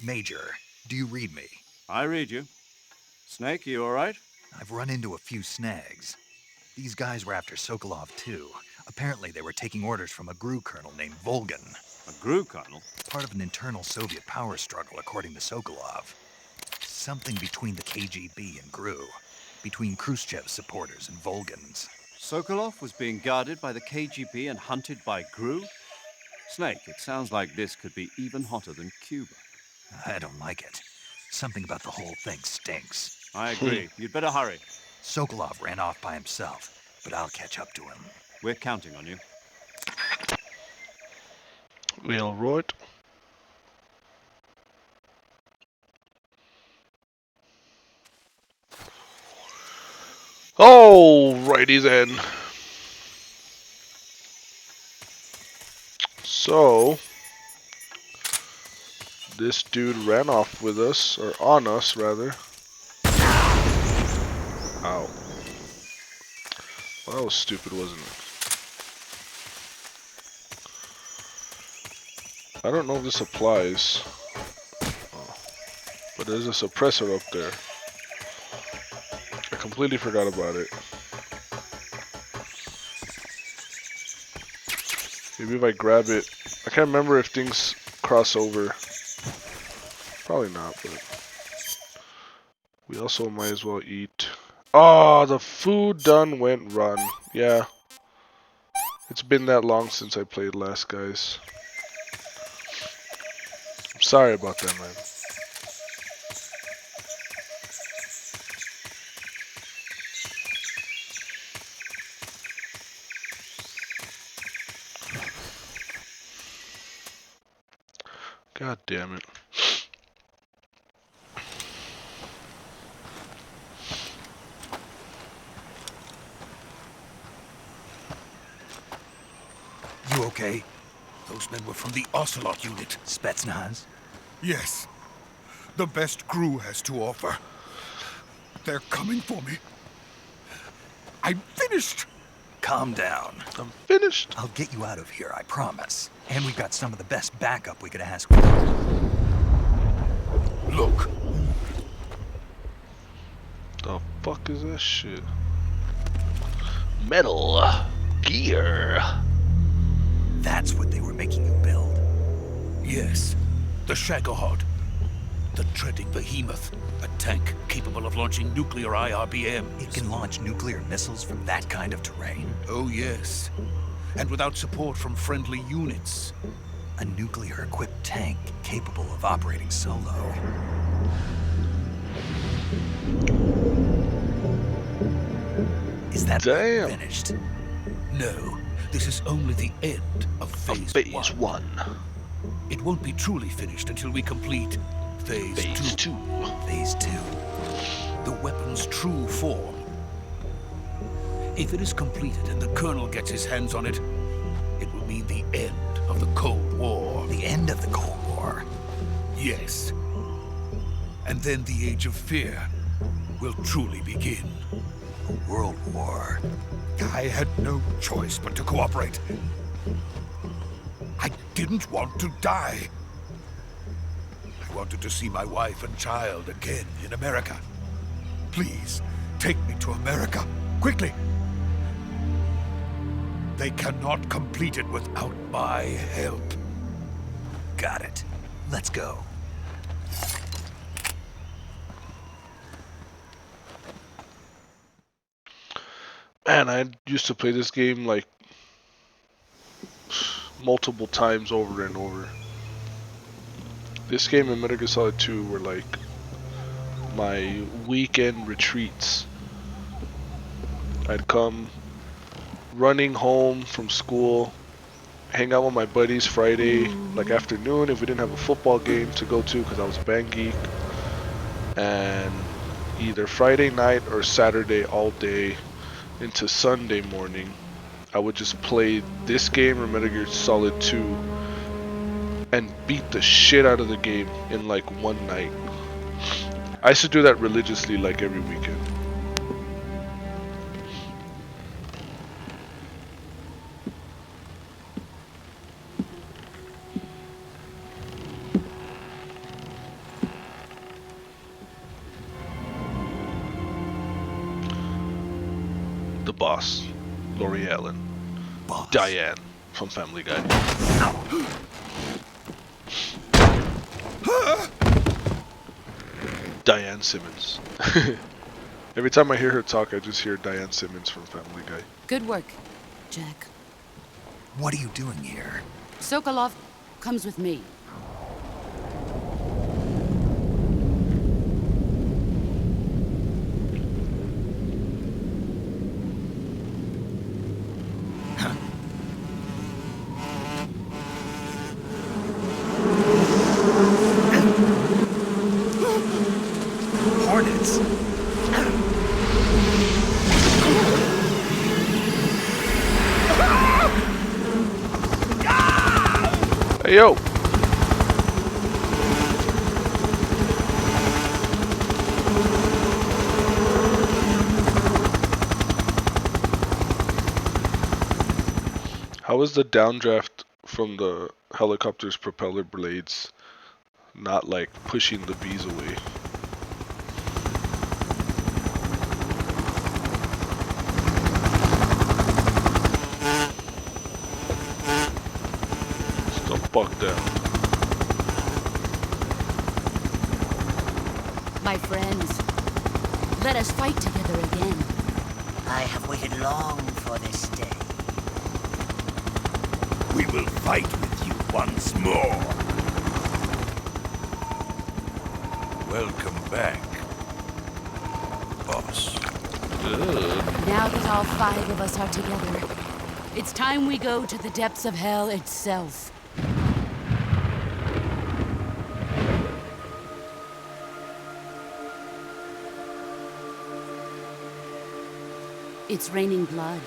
Major, do you read me? I read you. Snake, you all right? I've run into a few snags. These guys were after Sokolov too. Apparently they were taking orders from a GRU colonel named Volgan. A GRU colonel? Part of an internal Soviet power struggle, according to Sokolov. Something between the KGB and GRU. Between Khrushchev's supporters and Volgan's. Sokolov was being guarded by the KGB and hunted by GRU? Snake, it sounds like this could be even hotter than Cuba. I don't like it. Something about the whole thing stinks. I agree. You'd better hurry. Sokolov ran off by himself, but I'll catch up to him. We're counting on you. All right. Alrighty then. So this dude ran off with us, or on us rather. Ow. Well, that was stupid, wasn't it? I don't know if this applies. Oh. But there's a suppressor up there. I completely forgot about it. Maybe if I grab it. I can't remember if things cross over. Probably not, but we also might as well eat. Oh, the food done went run. Yeah. It's been that long since I played last, guys. I'm sorry about that, man. God damn it. You okay? Those men were from the Ocelot unit. Spetsnaz? Yes. The best crew has to offer. They're coming for me. I'm finished. Calm down. I'm finished. I'll get you out of here, I promise. And we've got some of the best backup we could ask for. Look. The fuck is that shit? Metal gear. That's what they were making you build. Yes. The Shagohod. The treading behemoth. A tank capable of launching nuclear IRBM. It can launch nuclear missiles from that kind of terrain? Oh, yes. And without support from friendly units. A nuclear-equipped tank capable of operating solo. Is that finished? No. This is only the end of Phase 1. It won't be truly finished until we complete Phase 2. Phase 2. The weapon's true form. If it is completed and the Colonel gets his hands on it, it will mean the end of the Cold War. The end of the Cold War? Yes. And then the Age of Fear will truly begin. A world war. I had no choice but to cooperate. I didn't want to die. I wanted to see my wife and child again in America. Please, take me to America, quickly. They cannot complete it without my help. Got it. Let's go. Man, I used to play this game like multiple times over and over. This game and Metal Gear Solid 2 were like my weekend retreats. I'd come running home from school, hang out with my buddies Friday like afternoon if we didn't have a football game to go to because I was a band geek, and either Friday night or Saturday all day into Sunday morning I would just play this game or Metal Gear Solid 2 and beat the shit out of the game in like one night. I used to do that religiously like every weekend. The boss, Lori Allen. Boss. Diane from Family Guy. Diane Simmons. Every time I hear her talk, I just hear Diane Simmons from Family Guy. Good work, Jack. What are you doing here? Sokolov comes with me. Hornets. Hey yo! How is the downdraft from the helicopter's propeller blades not like pushing the bees away? Still fucked down. My friends, let us fight together again. I have waited long for this day. We will fight with you once more. Welcome back, boss. Now that all 5 of us are together, it's time we go to the depths of hell itself. It's raining blood.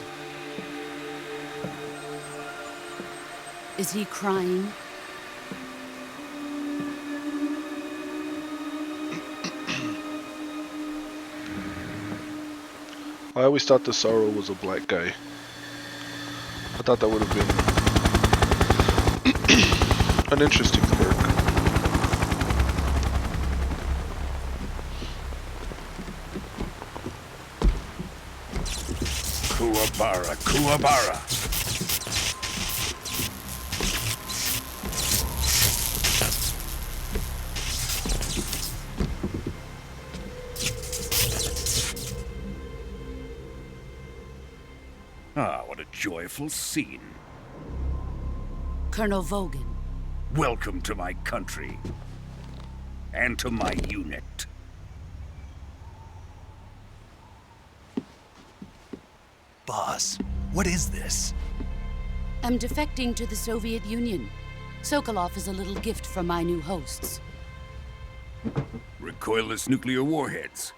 Is he crying? I always thought the Sorrow was a black guy. I thought that would have been an interesting quirk. Kuwabara, Kuwabara. Ah, what a joyful scene. Colonel Vogan. Welcome to my country. And to my unit. Boss, what is this? I'm defecting to the Soviet Union. Sokolov is a little gift from my new hosts. Recoilless nuclear warheads.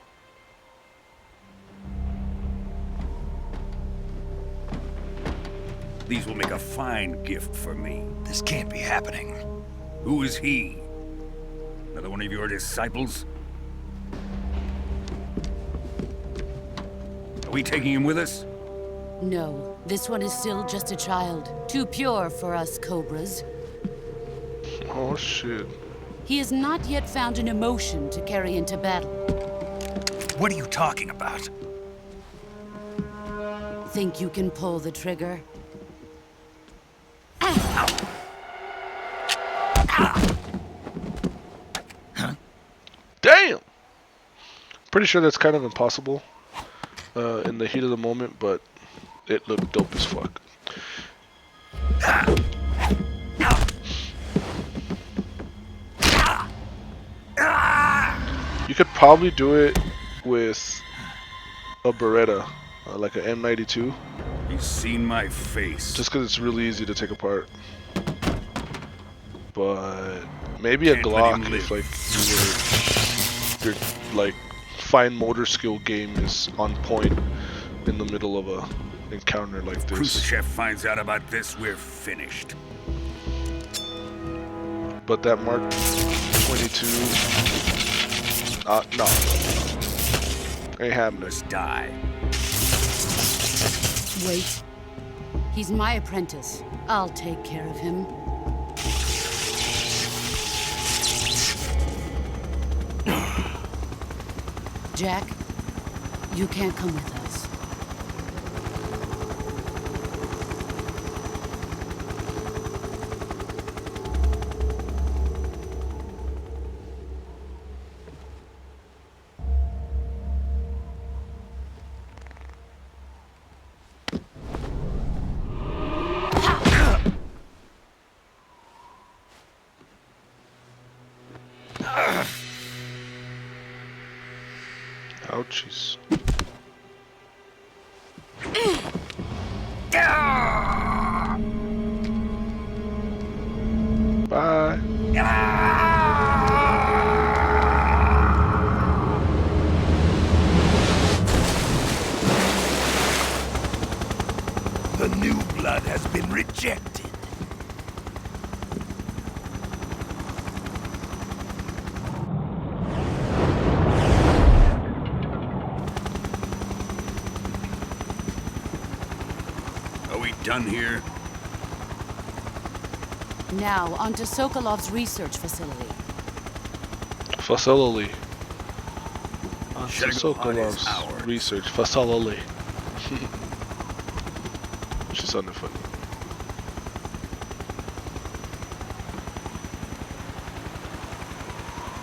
These will make a fine gift for me. This can't be happening. Who is he? Another one of your disciples? Are we taking him with us? No, this one is still just a child. Too pure for us Cobras. Oh shit. He has not yet found an emotion to carry into battle. What are you talking about? Think you can pull the trigger? Damn! Pretty sure that's kind of impossible in the heat of the moment, but it looked dope as fuck. You could probably do it with a Beretta, like an M92. He's seen my face. Just because it's really easy to take apart. But maybe a Glock if like your like fine motor skill game is on point in the middle of a encounter like this. Khrushchev finds out about this, we're finished. But that Mark 22, no, ain't happening. Let's die. Wait. He's my apprentice. I'll take care of him. Jack, you can't come with us. Ouchies. Bye. The new blood has been rejected. Done here. Now, onto Sokolov's research facility. Facility. Onto Sokolov's research facility. She sounded funny.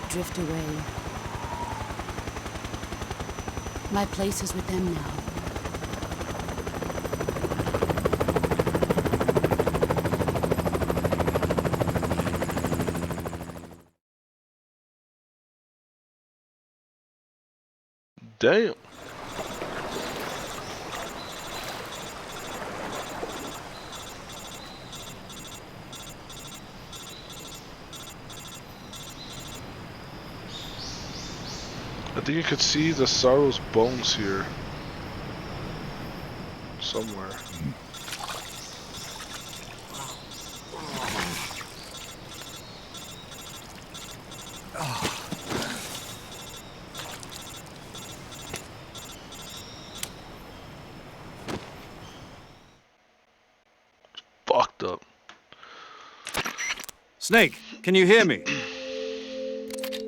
Drift away. My place is with them now. Damn. I think you could see the Sorrow's bones here. Somewhere. Snake, can you hear me?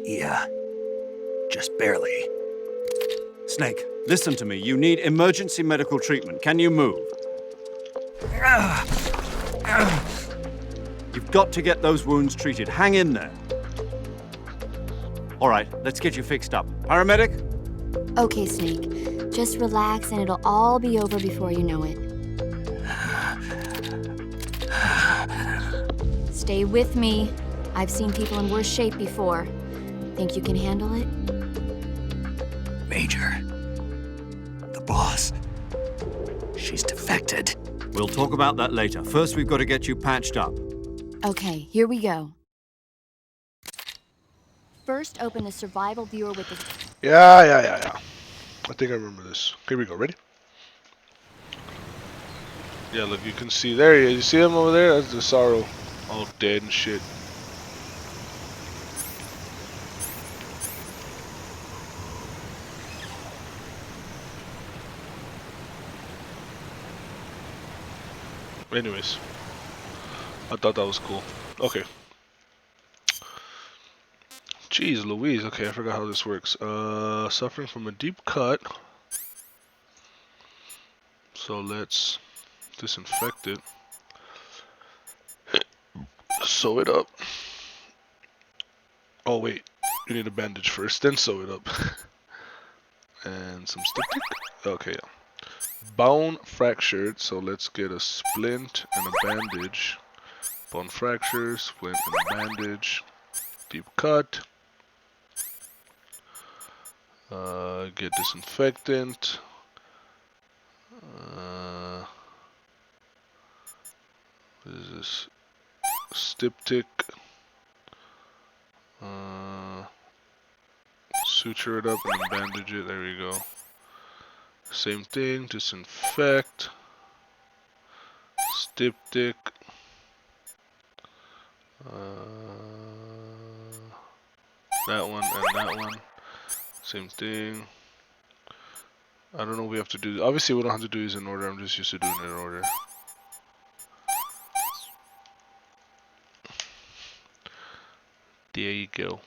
Yeah. Just barely. Snake, listen to me. You need emergency medical treatment. Can you move? You've got to get those wounds treated. Hang in there. All right, let's get you fixed up. Paramedic? Okay, Snake. Just relax and it'll all be over before you know it. Stay with me. I've seen people in worse shape before. Think you can handle it? Major. The boss. She's defected. We'll talk about that later. First, we've got to get you patched up. Okay, here we go. First, open the survival viewer with the... Yeah. I think I remember this. Here we go. Ready? Yeah, look, you can see there he is. You see him over there? That's the Sorrow. All dead and shit. Anyways, I thought that was cool. Okay. Jeez Louise. Okay, I forgot how this works. Suffering from a deep cut. So let's disinfect it. Sew it up. Oh wait, you need a bandage first, then sew it up. And some styptic. Okay, yeah. Bone fractured, so let's get a splint and a bandage. Bone fracture, splint and a bandage. Deep cut. Get disinfectant. What is this? Styptic. Suture it up and bandage it. There we go. Same thing. Disinfect. Styptic. That one and that one. Same thing. I don't know what we have to do. Obviously, we don't have to do these in order. I'm just used to doing it in order. There you go.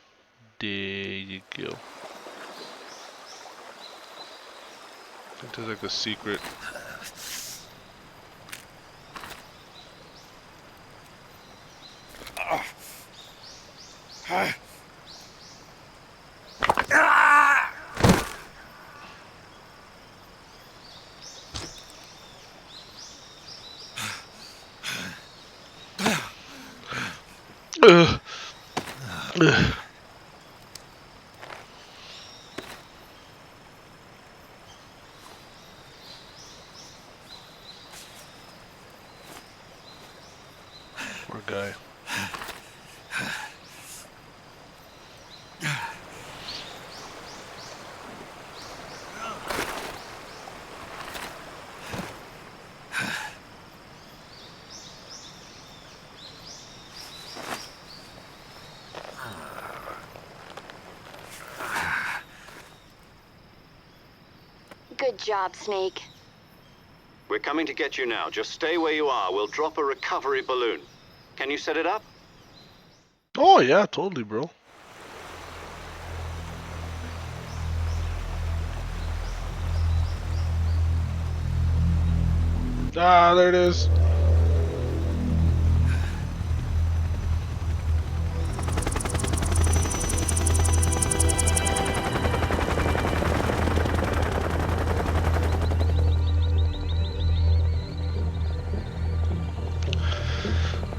There you go. I think there's like a secret. Poor guy. Good job, Snake. We're coming to get you now. Just stay where you are. We'll drop a recovery balloon. Can you set it up? Oh yeah, totally, bro. Ah, there it is.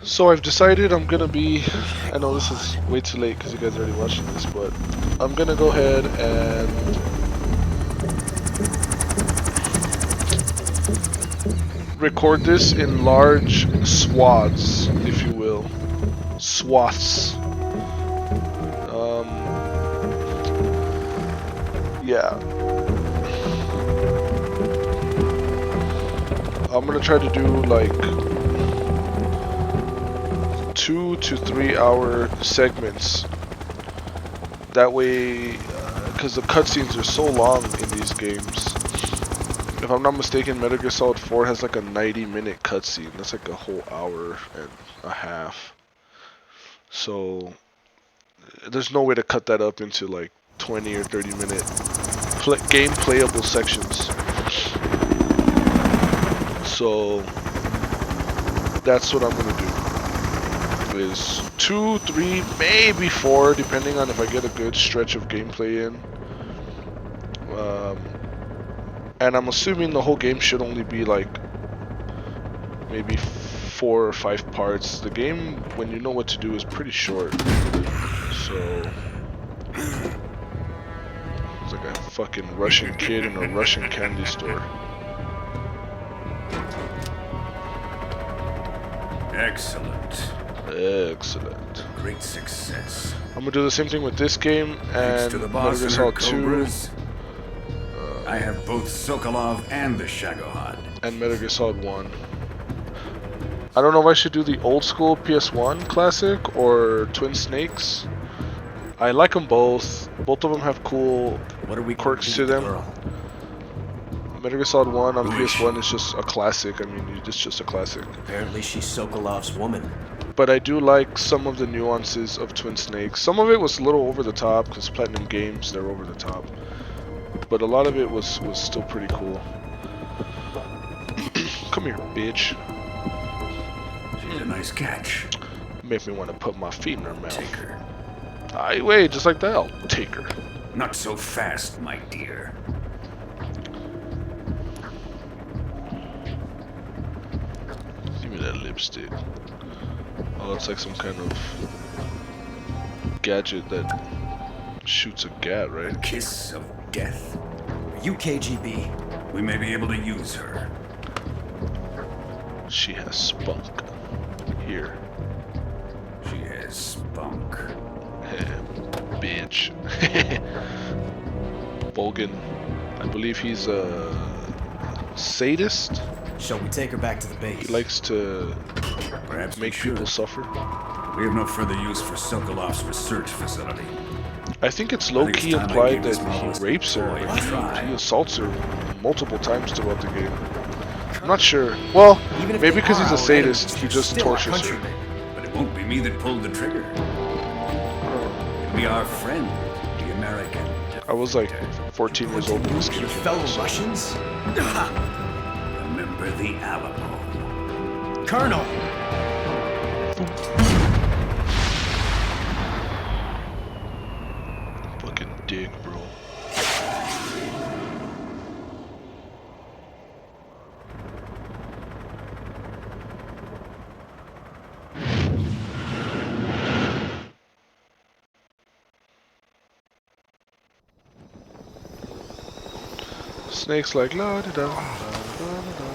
So I've decided I'm gonna be, I know this is way too late because you guys are already watching this, but I'm gonna go ahead and record this in large swaths, if you will. Swaths. Yeah. I'm gonna try to do like 2 to 3 hour segments. That way, because the cutscenes are so long in these games. If I'm not mistaken, Metal Gear Solid 4 has like a 90-minute cutscene. That's like a whole hour and a half. So there's no way to cut that up into like 20 or 30 minute game playable sections. So that's what I'm gonna do. Is 2, 3, maybe 4, depending on if I get a good stretch of gameplay in. And I'm assuming the whole game should only be like maybe 4 or 5 parts. The game, when you know what to do, is pretty short. So it's like a fucking Russian kid in a Russian candy store. Excellent. Excellent. Great success. I'm gonna do the same thing with this game Thanks and to the Metal boss Gear and her Solid 2 Cobras, I have both Sokolov and the Shagohod. and Metal Gear Solid 1. I don't know if I should do the old school PS1 classic or Twin Snakes. I like them both. Both of them have cool quirks to them. Metal Gear Solid 1 on PS1 is just a classic. I mean, it's just a classic. Apparently she's Sokolov's woman. But I do like some of the nuances of Twin Snakes. Some of it was a little over the top because Platinum Games, they're over the top. But a lot of it was still pretty cool. Come here, bitch. She's a nice catch. Make me want to put my feet in her mouth. Take her. Aye, wait, just like that, I'll take her. Not so fast, my dear. Give me that lipstick. Oh, it's like some kind of gadget that shoots a gat, right? Kiss of death. You KGB. We may be able to use her. She has spunk. Here. She has spunk. Bitch. Volgan. I believe he's a sadist. Shall we take her back to the base? He likes to Perhaps make people suffer. We have no further use for Sokolov's research facility. I think it's low-key implied that he rapes her. Like, he assaults her multiple times throughout the game. I'm not sure. Well, maybe because he's a sadist, he just tortures her. But it won't be me that pulled the trigger. It'll be our friend, the American. I was like 14 years old when this game came out. Fellow Russians? Remember the Alamo. Colonel! Fucking dick, bro. Snakes like la da da da da da.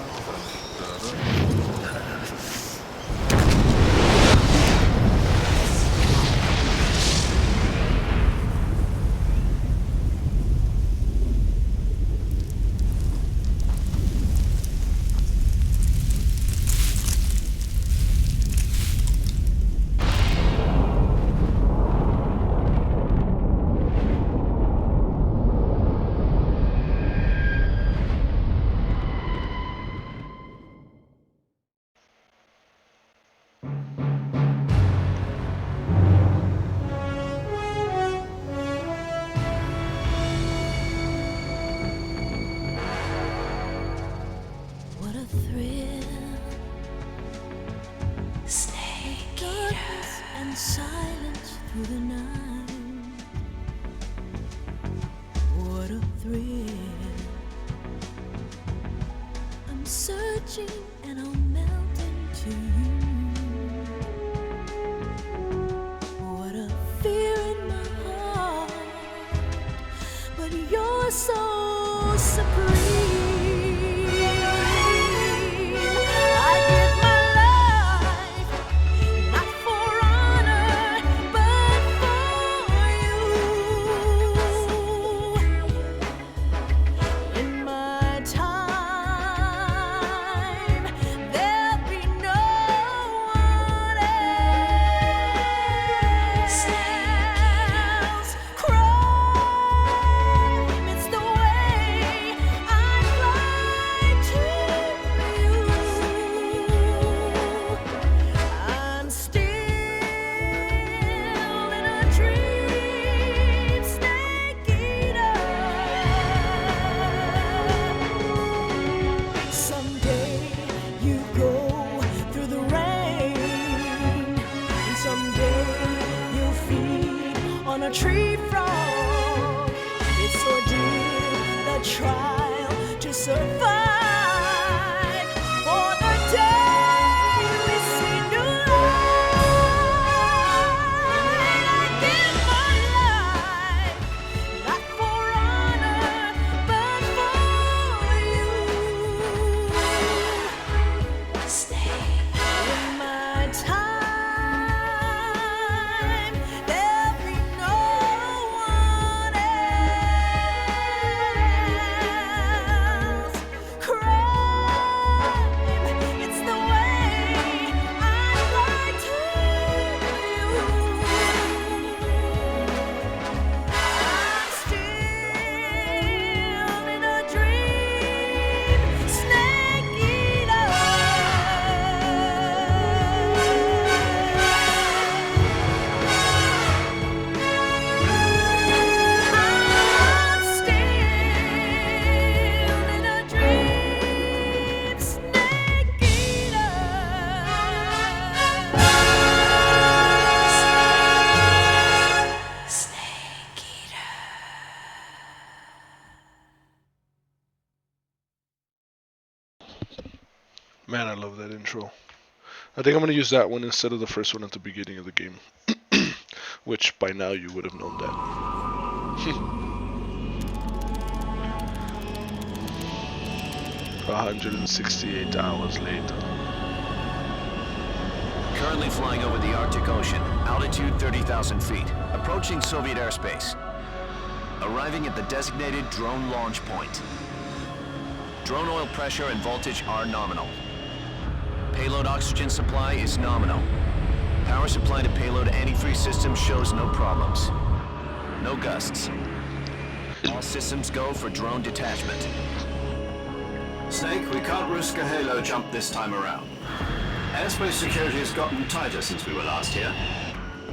It's the way I a trial to survive. For the day we see new light, I give my life, not for honor, but for you. Stay in my time, there'll be no one else. Crime, it's the way I'd lie to you. I'm still in a dream, snake eater. I'm still in a dream, snake eater. Snake eater. Man, I love that intro. I think I'm gonna use that one instead of the first one at the beginning of the game. Which by now you would have known that. 168 hours later. Currently flying over the Arctic Ocean, altitude 30,000 feet, approaching Soviet airspace. Arriving at the designated drone launch point. Drone oil pressure and voltage are nominal. Payload oxygen supply is nominal. Power supply to payload antifreeze system shows no problems. No gusts. All systems go for drone detachment. Snake, we can't risk a halo jump this time around. Airspace security has gotten tighter since we were last here.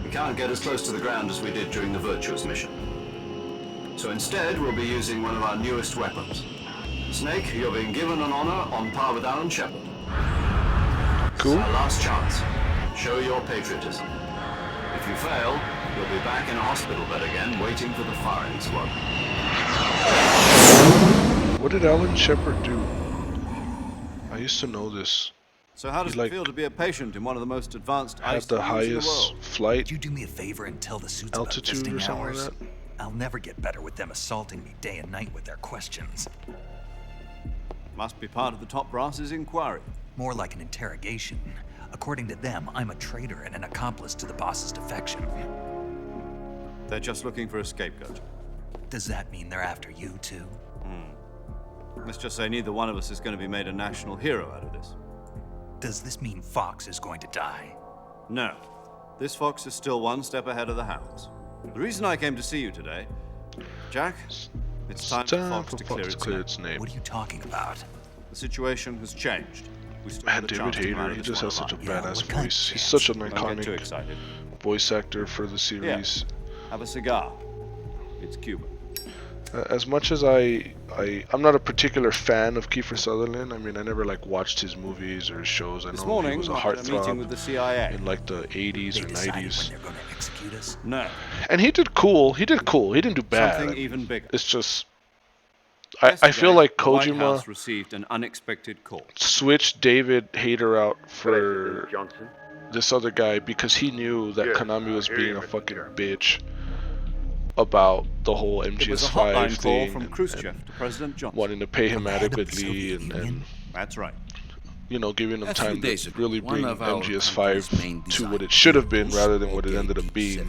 We can't get as close to the ground as we did during the Virtuous mission. So instead, we'll be using one of our newest weapons. Snake, you're being given an honor on par with Alan Shepard. Cool. It's our last chance. Show your patriotism. If you fail, you'll be back in a hospital bed again, waiting for the firing squad. What did Alan Shepard do? I used to know this. So how does it feel to be a patient in one of the most advanced had ICUs the in the highest world? flight Could you do me a favor and tell the suits about altitude visiting or something hours? like that? I'll never get better with them assaulting me day and night with their questions. Must be part of the top brass's inquiry. More like an interrogation. According to them, I'm a traitor and an accomplice to the boss's defection. They're just looking for a scapegoat. Does that mean they're after you too? Let's just say neither one of us is going to be made a national hero out of this. Does this mean Fox is going to die? No. This fox is still one step ahead of the hounds. The reason I came to see you today, Jack, it's time for Fox to clear its name. What are you talking about? The situation has changed. We still Man, have a David chance to come out Hayter, of he this just one has such a alive. badass voice. He's such an Don't get too iconic excited. voice actor for the series. Have a cigar. It's Cuban. As much as I'm not a particular fan of Kiefer Sutherland. I mean, I never like watched his movies or his shows. I This know morning, he was a I had a meeting heartthrob with the CIA. in like the 80s or 90s. When they're going to execute us? No. And he did cool. He did cool. He didn't do bad. Something even bigger. It's just I feel like the White Kojima House received an unexpected call. switched David Hayter out for this other guy because he knew that Konami was being a fucking bitch about the whole It was a MGS5 hotline call thing from Khrushchev to President Johnson. wanting to pay him adequately and That's right. you know, giving them A few time days to ago, really one bring of our MGS5 to what it should have been rather than what it ended up being.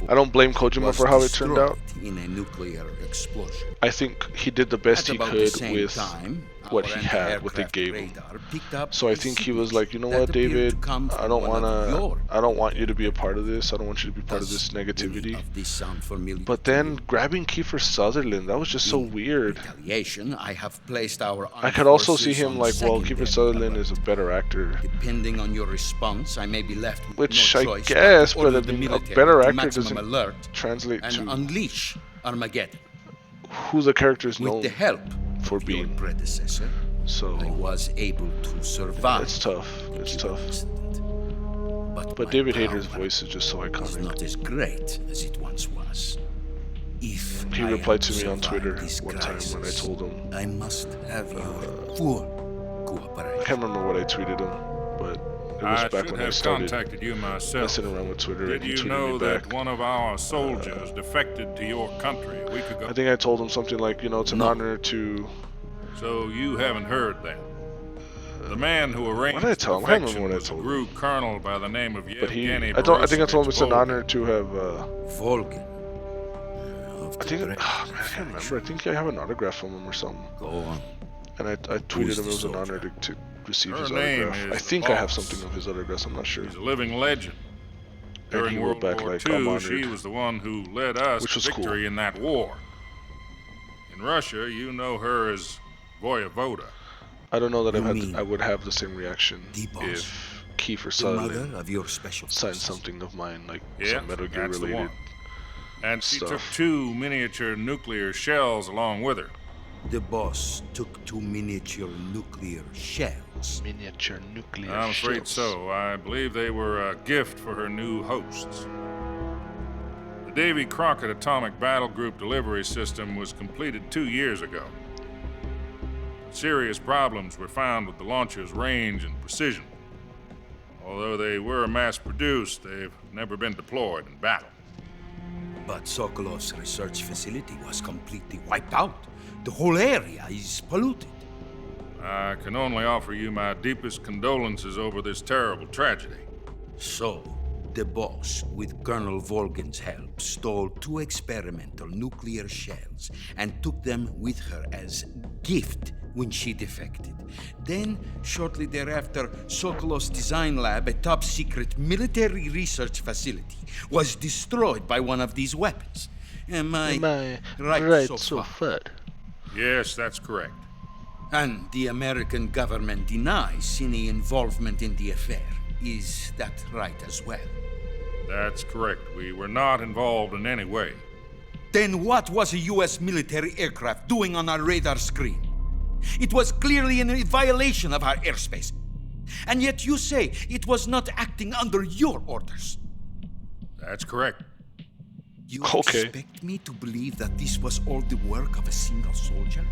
I don't blame Kojima for how it turned out. In a nuclear explosion. I think he did the best At he about the could same with time, what our he had, what they anti-aircraft gave him. radar picked up So I a think he was signal like, you know that what, appeared David, to come I don't from one of your I don't want you to be a part of this. I don't want you to be part of this negativity. These sound familiar But to then you. grabbing Kiefer Sutherland, that was just so weird. Retaliation, I have placed our I could also see forces him on like, well, secondary Kiefer Sutherland is a better actor. Depending on your response, I may be left with Which no I choice guess, but to but order I the mean, a military better to actor maximum doesn't alert translate and to unleash Armageddon. who the character is With known the help for of your being. predecessor, So I was able to survive. it's tough. It's tough. But But my David Hayter's power voice is just so is iconic. not as great as it once was. If He I replied am to me on survive Twitter this one time when I crisis, told him. I must have your full cooperation. I can't remember what I tweeted him, but it was I back should when I have started contacted you myself. messing around with Twitter, Did and he you tweeted know me that back. one of our soldiers defected to your country a week ago? I think I told him something like, you know, it's an honor to. So you haven't heard that. The man who arranged What did I tell him? I can't remember what I was a told him. GRU colonel by the name of But he, Yevgeny I think I told him it's an Borisovich honor to have. Volgin. I think, man, I can't remember. I think I have an autograph from him or something. Go on. And I tweeted him it was an honor to receive Her his name autograph. is I the think I have boss. something of his autographs. I'm not sure. He's a living legend. And During he World wrote back War like, I'm II, honored. she was the one who led us Which to was victory cool. in that war. In Russia, you know her as Voyevoda. I don't know that You I would have the same reaction boss? if Kiefer The mother Sutherland of your special signed forces. something of mine, like Yeah, some Metal Gear that's the related one. And she stuff. took 2 miniature nuclear shells along with her. The boss took 2 miniature nuclear shells. Miniature nuclear I'm afraid shells. so. I believe they were a gift for her new hosts. The Davy Crockett Atomic Battle Group delivery system was completed 2 years ago. Serious problems were found with the launcher's range and precision. Although they were mass-produced, they've never been deployed in battle. But Sokolov's research facility was completely wiped out. The whole area is polluted. I can only offer you my deepest condolences over this terrible tragedy. So, the boss, with Colonel Volgin's help, stole 2 experimental nuclear shells and took them with her as gift when she defected. Then, shortly thereafter, Sokolov's design lab, a top-secret military research facility, was destroyed by one of these weapons. Am I right so far? Yes, that's correct. And the American government denies any involvement in the affair. Is that right as well? That's correct. We were not involved in any way. Then what was a U.S. military aircraft doing on our radar screen? It was clearly in a violation of our airspace. And yet you say it was not acting under your orders. That's correct. You expect me to believe that this was all the work of a single soldier?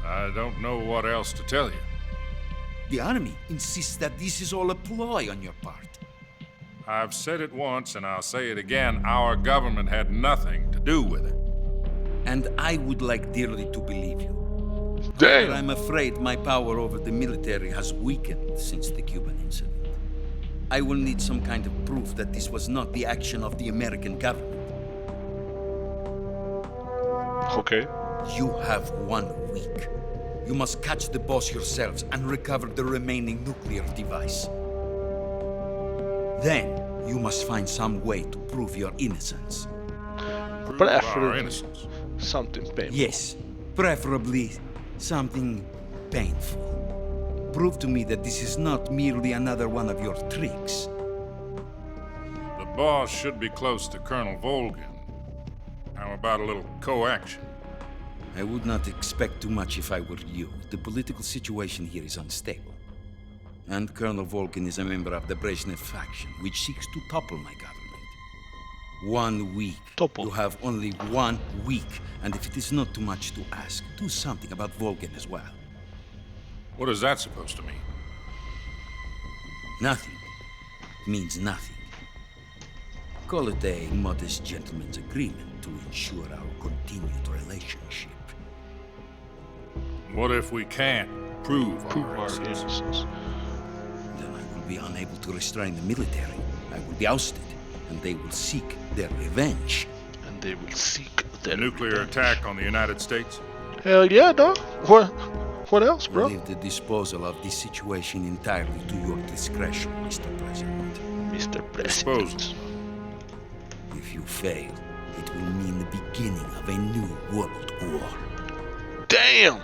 I don't know what else to tell you. The Army insists that this is all a ploy on your part. I've said it once and I'll say it again. Our government had nothing to do with it. And I would like dearly to believe you. Damn. But I'm afraid my power over the military has weakened since the Cuban incident. I will need some kind of proof that this was not the action of the American government. Okay. You have 1 week. You must catch the boss yourselves and recover the remaining nuclear device. Then, you must find some way to prove your innocence. But after something painful. Yes, preferably something painful. Prove to me that this is not merely another one of your tricks. The boss should be close to Colonel Volgin. How about a little co-action? I would not expect too much if I were you. The political situation here is unstable. And Colonel Volgin is a member of the Brezhnev faction, which seeks to topple my government. 1 week. You have only 1 week. And if it is not too much to ask, do something about Volgin as well. What is that supposed to mean? Nothing. Means nothing. Call it a modest gentleman's agreement to ensure our continued relationship. What if we can't prove our innocence? innocence? Then I will be unable to restrain the military. I will be ousted, and they will seek their revenge. And they will seek their nuclear attack on the United States? Hell yeah, dog. What else, bro? I leave the disposal of this situation entirely to your discretion, Mr. President. Mr. President. Disposal. If you fail, it will mean the beginning of a new world war. Damn!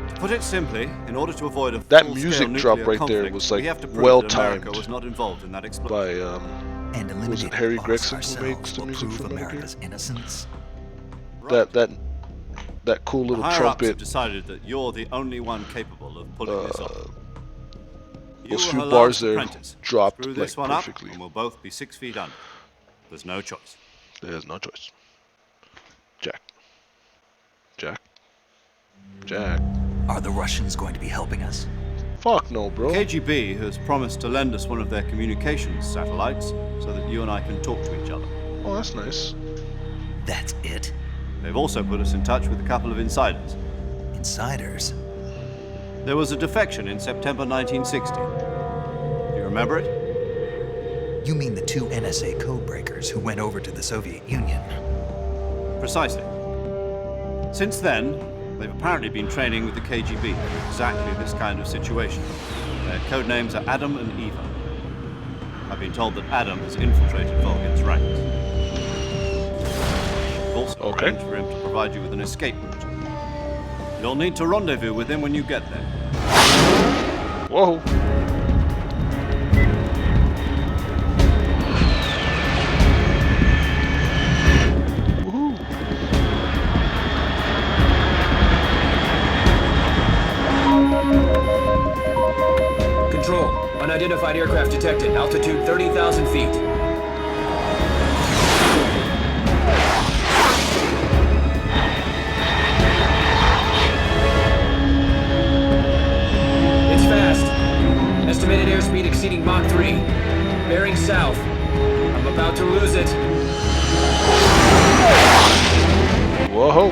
To put it simply, in order to avoid a That full-scale music drop nuclear right there conflict, was we like have to prove well that America timed was not involved in that explosion. by was it Harry Gregson who makes the music for Metal Gear? America's innocence. That cool little Higher ups have trumpet. decided that you're the only one capable of pulling this off. Those You few are her bars last there apprentice. dropped Screw like this one perfectly. up, and we'll both be 6 feet under. There's no choice. There's no choice. Jack. Jack. Jack. Are the Russians going to be helping us? Fuck no, bro. KGB has promised to lend us one of their communications satellites so that you and I can talk to each other. Oh, that's nice. That's it? They've also put us in touch with a couple of insiders. Insiders? There was a defection in September 1960. Do you remember it? You mean the 2 NSA codebreakers who went over to the Soviet Union? Precisely. Since then, they've apparently been training with the KGB for exactly this kind of situation. Their code names are Adam and Eva. I've been told that Adam has infiltrated Volgin's ranks. I've also arranged for him to provide you with an escape route. You'll need to rendezvous with him when you get there. Whoa. Control. Unidentified aircraft detected. Altitude 30,000 feet. It's fast. Estimated airspeed exceeding Mach 3. Bearing south. I'm about to lose it. Whoa.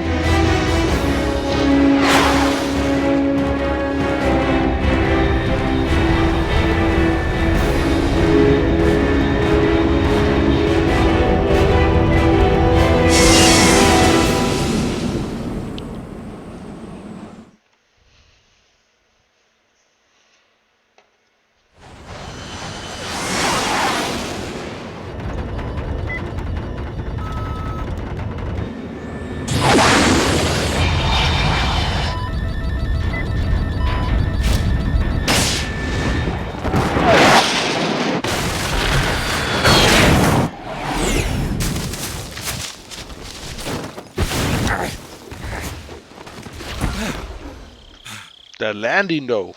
The landing though.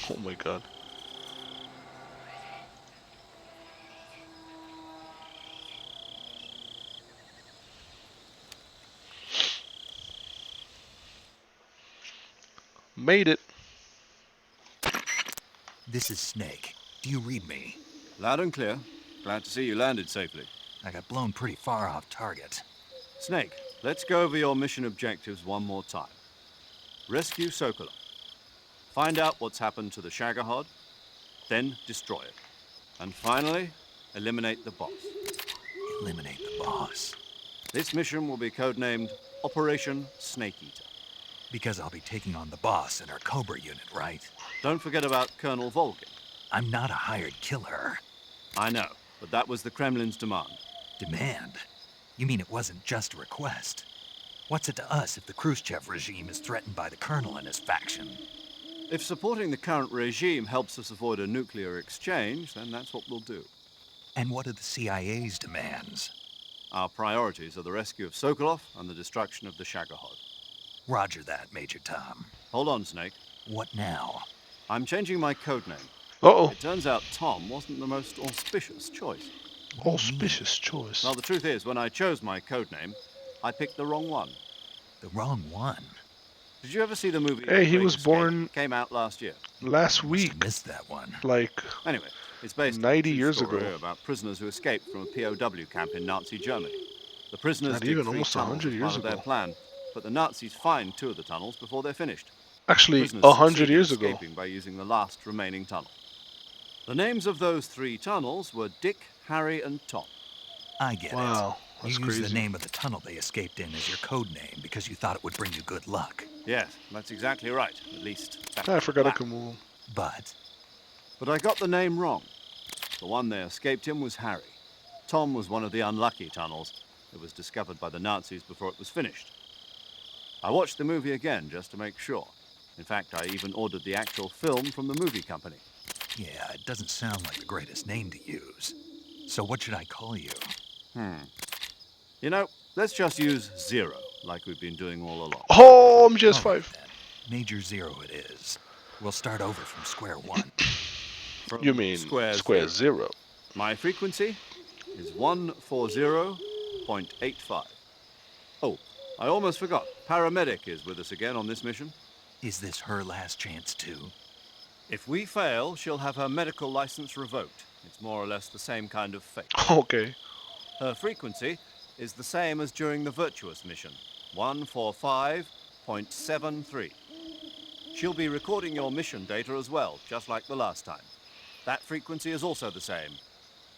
Oh my god. Made it. This is Snake. Do you read me? Loud and clear. Glad to see you landed safely. I got blown pretty far off target. Snake, let's go over your mission objectives one more time. Rescue Sokolov. Find out what's happened to the Shagohod, then destroy it. And finally, eliminate the boss. Eliminate the boss? This mission will be codenamed Operation Snake Eater. Because I'll be taking on the boss in our Cobra unit, right? Don't forget about Colonel Volgin. I'm not a hired killer. I know, but that was the Kremlin's demand. Demand? You mean it wasn't just a request? What's it to us if the Khrushchev regime is threatened by the Colonel and his faction? If supporting the current regime helps us avoid a nuclear exchange, then that's what we'll do. And what are the CIA's demands? Our priorities are the rescue of Sokolov and the destruction of the Shagohod. Roger that, Major Tom. Hold on, Snake. What now? I'm changing my codename. Uh-oh. It turns out Tom wasn't the most auspicious choice. Auspicious choice? Well, the truth is, when I chose my codename, I picked the wrong one. The wrong one? Did you ever see the movie? Hey, he was born came out last year. Last week. I missed that one. Like anyway, it's based 90 on a years story ago. About prisoners who escaped from a POW camp in Nazi Germany. The prisoners Not dig even 3 almost tunnels 100 as years part of ago. their plan, but the Nazis find 2 of the tunnels before they're finished. Actually, Prisoners 100 succeed in years ago. escaping by using the last remaining tunnel. The names of those 3 tunnels were Dick, Harry, and Tom. I get Wow, it. that's You used crazy. the name of the tunnel they escaped in as your code name because you thought it would bring you good luck. Yes, that's exactly right. At least that's I forgot I the could plan. move. But I got the name wrong. The one they escaped in was Harry. Tom was one of the unlucky tunnels. It was discovered by the Nazis before it was finished. I watched the movie again just to make sure. In fact, I even ordered the actual film from the movie company. yeah, it doesn't sound like the greatest name to use. So what should I call you? You know, let's just use 0, like we've been doing all along. Oh, I'm just All right, 5. then. Major 0 it is. We'll start over from square one. You mean square 0? My frequency is 140.85. Oh, I almost forgot. Paramedic is with us again on this mission. Is this her last chance, too? If we fail, she'll have her medical license revoked. It's more or less the same kind of fate. Okay. Her frequency is the same as during the Virtuous mission, 145.73. She'll be recording your mission data as well, just like the last time. That frequency is also the same,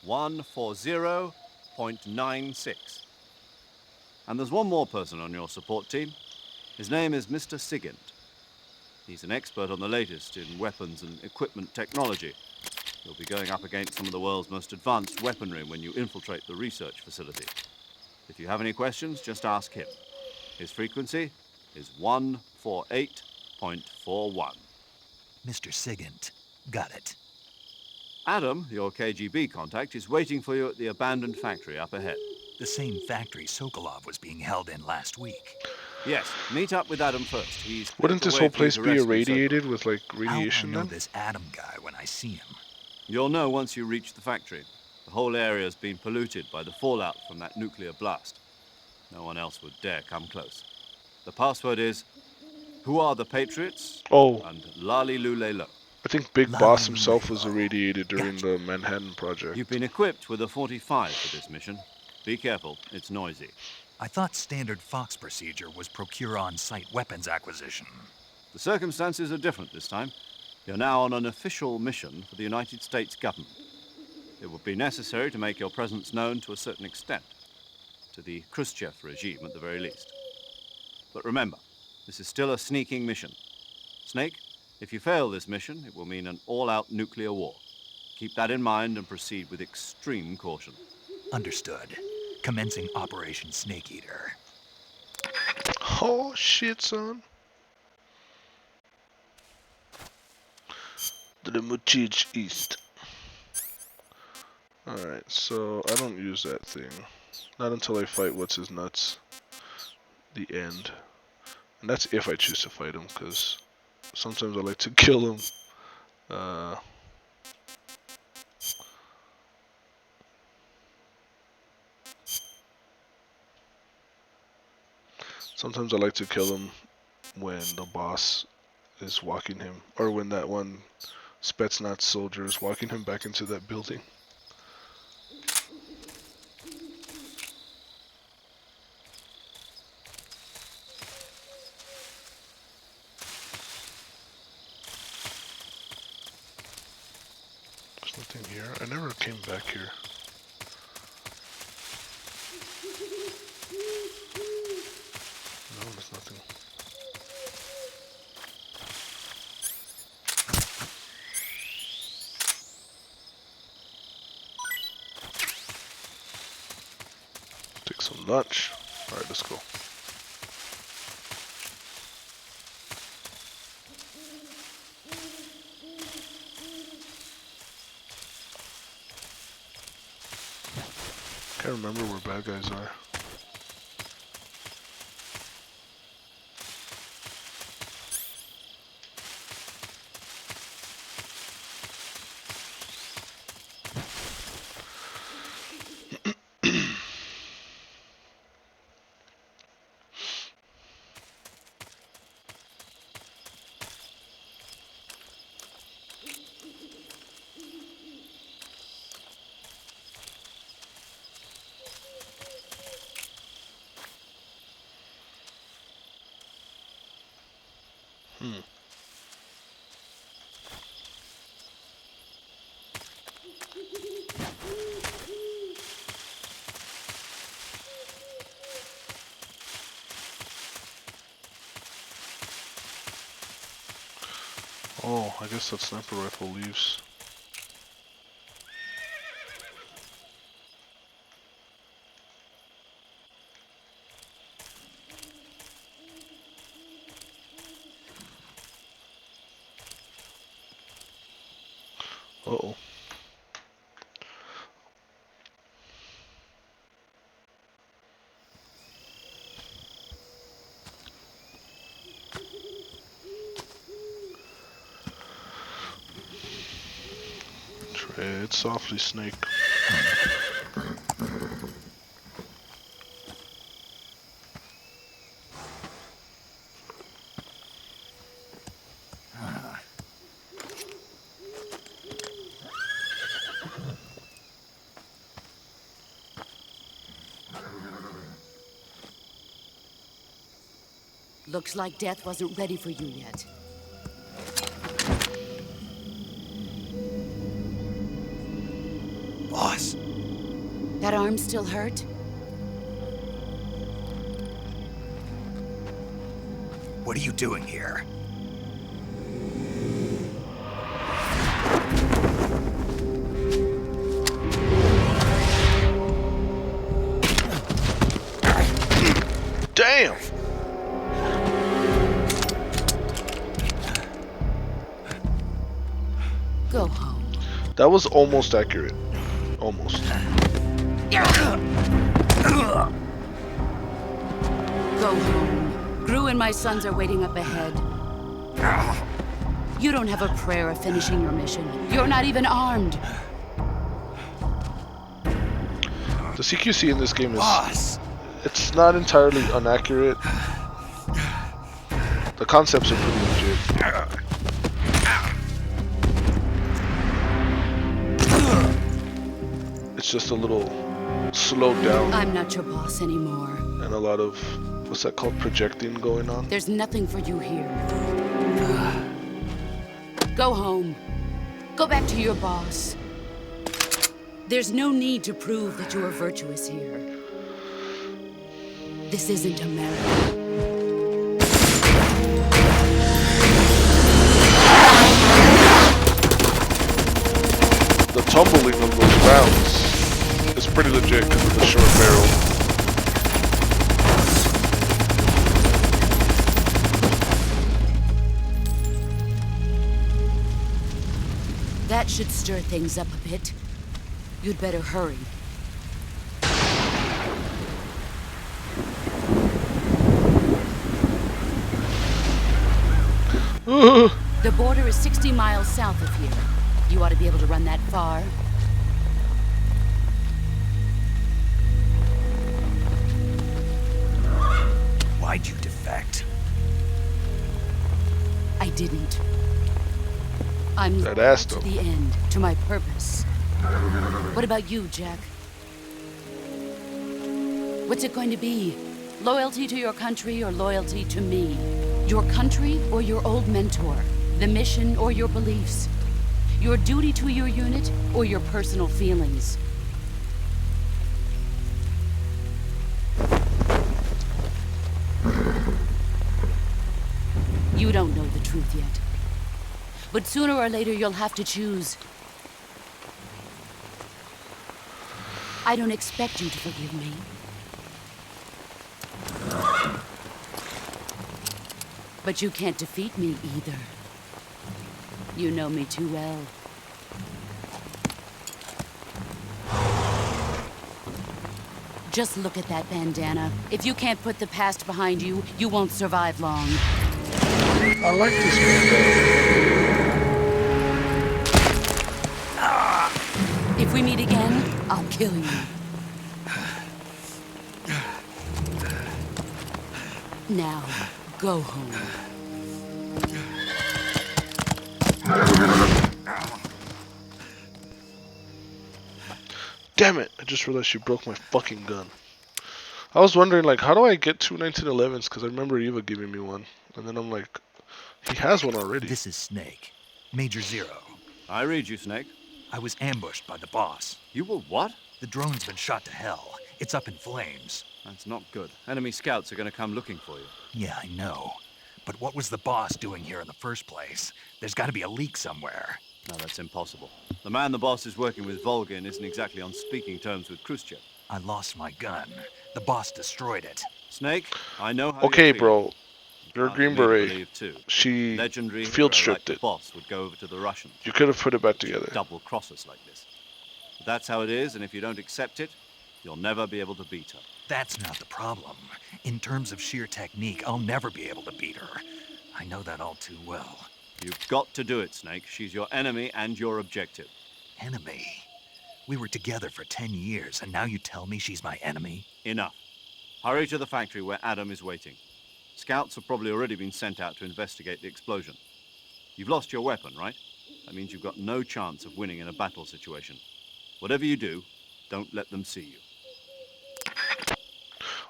140.96. And there's one more person on your support team. His name is Mr. Sigint. He's an expert on the latest in weapons and equipment technology. You'll be going up against some of the world's most advanced weaponry when you infiltrate the research facility. If you have any questions, just ask him. His frequency is 148.41. Mr. Sigint. Got it. Adam, your KGB contact, is waiting for you at the abandoned factory up ahead. The same factory Sokolov was being held in last week. Yes, meet up with Adam first. He's Wouldn't this whole place be irradiated with like radiation How will I know then? this Adam guy when I see him? You'll know once you reach the factory. The whole area's been polluted by the fallout from that nuclear blast. No one else would dare come close. The password is, who are the Patriots? Oh. And Lali Lulelo. I think Big Boss himself was irradiated during the Manhattan Project. You've been equipped with a 45 for this mission. Be careful, it's noisy. I thought standard Fox procedure was procure on-site weapons acquisition. The circumstances are different this time. You're now on an official mission for the United States government. It will be necessary to make your presence known to a certain extent. To the Khrushchev regime, at the very least. But remember, this is still a sneaking mission. Snake, if you fail this mission, it will mean an all-out nuclear war. Keep that in mind and proceed with extreme caution. Understood. Commencing Operation Snake Eater. Oh shit, son. To the Muchich East. Alright, so I don't use that thing. Not until I fight what's his nuts. The end. And that's if I choose to fight him, because sometimes I like to kill him. Sometimes I like to kill him when the boss is walking him, or when that one Spetsnaz soldier is walking him back into that building. There's nothing here. I never came back here. No, there's nothing. Take some lunch. Alright, let's go. Can't remember where bad guys are. Oh, I guess that sniper rifle leaves. Uh-oh. Tread softly, Snake. Looks like death wasn't ready for you yet. Boss. That arm still hurt? What are you doing here? Damn! Go home. That was almost accurate. Almost. Go home. Gru and my sons are waiting up ahead. You don't have a prayer of finishing your mission. You're not even armed. The CQC in this game is... It's not entirely inaccurate. The concepts are pretty legit. It's just a little slowed down. I'm not your boss anymore. And a lot of, what's that called, projecting going on. There's nothing for you here. Go home. Go back to your boss. There's no need to prove that you are virtuous here. This isn't America. The tumbling of those rounds is pretty legit because of the short barrel. That should stir things up a bit. You'd better hurry. The border is 60 miles south of here. You ought to be able to run that far. Why'd you defect? I didn't. I'm That loyal ass, to though. the end, to my purpose. What about you, Jack? What's it going to be? Loyalty to your country or loyalty to me? Your country or your old mentor? The mission or your beliefs? Your duty to your unit or your personal feelings? You don't know the truth yet. But sooner or later you'll have to choose. I don't expect you to forgive me. But you can't defeat me either. You know me too well. Just look at that bandana. If you can't put the past behind you, you won't survive long. I like this bandana. If we meet again, I'll kill you. Now, go home. Damn it! I just realized she broke my fucking gun. I was wondering, like, how do I get two 1911s? Because I remember Eva giving me one. And then I'm like, he has one already. This is Snake. Major Zero. I read you, Snake. I was ambushed by the boss. You were what? The drone's been shot to hell. It's up in flames. That's not good. Enemy scouts are going to come looking for you. Yeah, I know. But what was the boss doing here in the first place? There's got to be a leak somewhere. No, that's impossible. The man the boss is working with, Volgin, isn't exactly on speaking terms with Khrushchev. I lost my gun. The boss destroyed it. Snake, I know how Okay, you feel. bro. You're a Green Hard for me to Beret. believe, too. She Legendary field hero stripped like it. The boss would go over to the Russians. You could have put it back together. Double cross us like this. But that's how it is, and if you don't accept it, you'll never be able to beat her. That's not the problem. In terms of sheer technique, I'll never be able to beat her. I know that all too well. You've got to do it, Snake. She's your enemy and your objective. enemy? We were together for 10 years, and now you tell me she's my enemy? Enough. Hurry to the factory where Adam is waiting. Scouts have probably already been sent out to investigate the explosion. You've lost your weapon, right? That means you've got no chance of winning in a battle situation. Whatever you do, don't let them see you.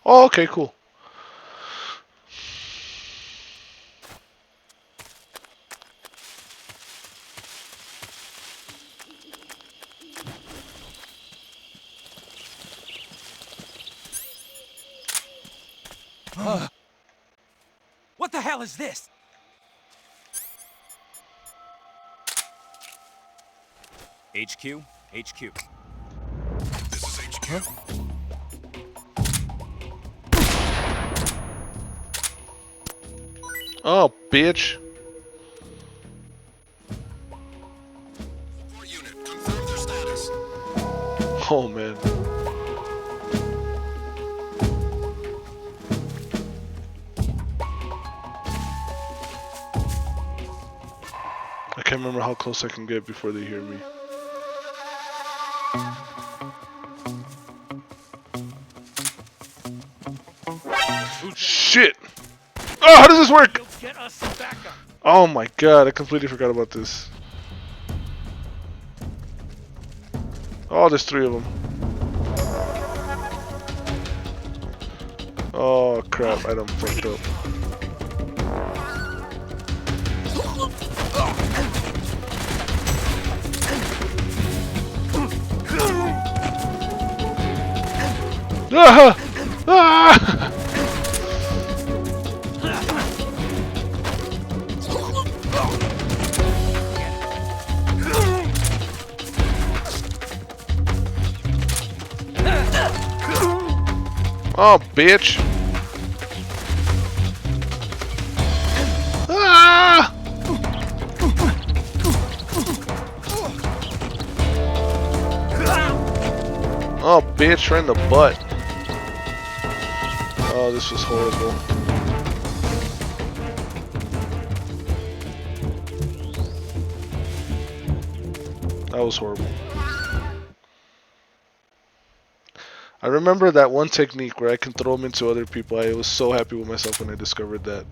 Oh, okay, cool. What the hell is this? HQ? HQ. This is HQ. Oh, bitch. Support unit, confirm their status. Oh, man. I can't remember how close I can get before they hear me. Shit! Oh, how does this work? Oh my god, I completely forgot about this. Oh, there's 3 of them. Oh crap, I done fucked up. Ah! Ah! Oh, bitch! Ah! Oh, bitch, right in the butt. Oh, this was horrible. That was horrible. I remember that one technique where I can throw them into other people. I was so happy with myself when I discovered that.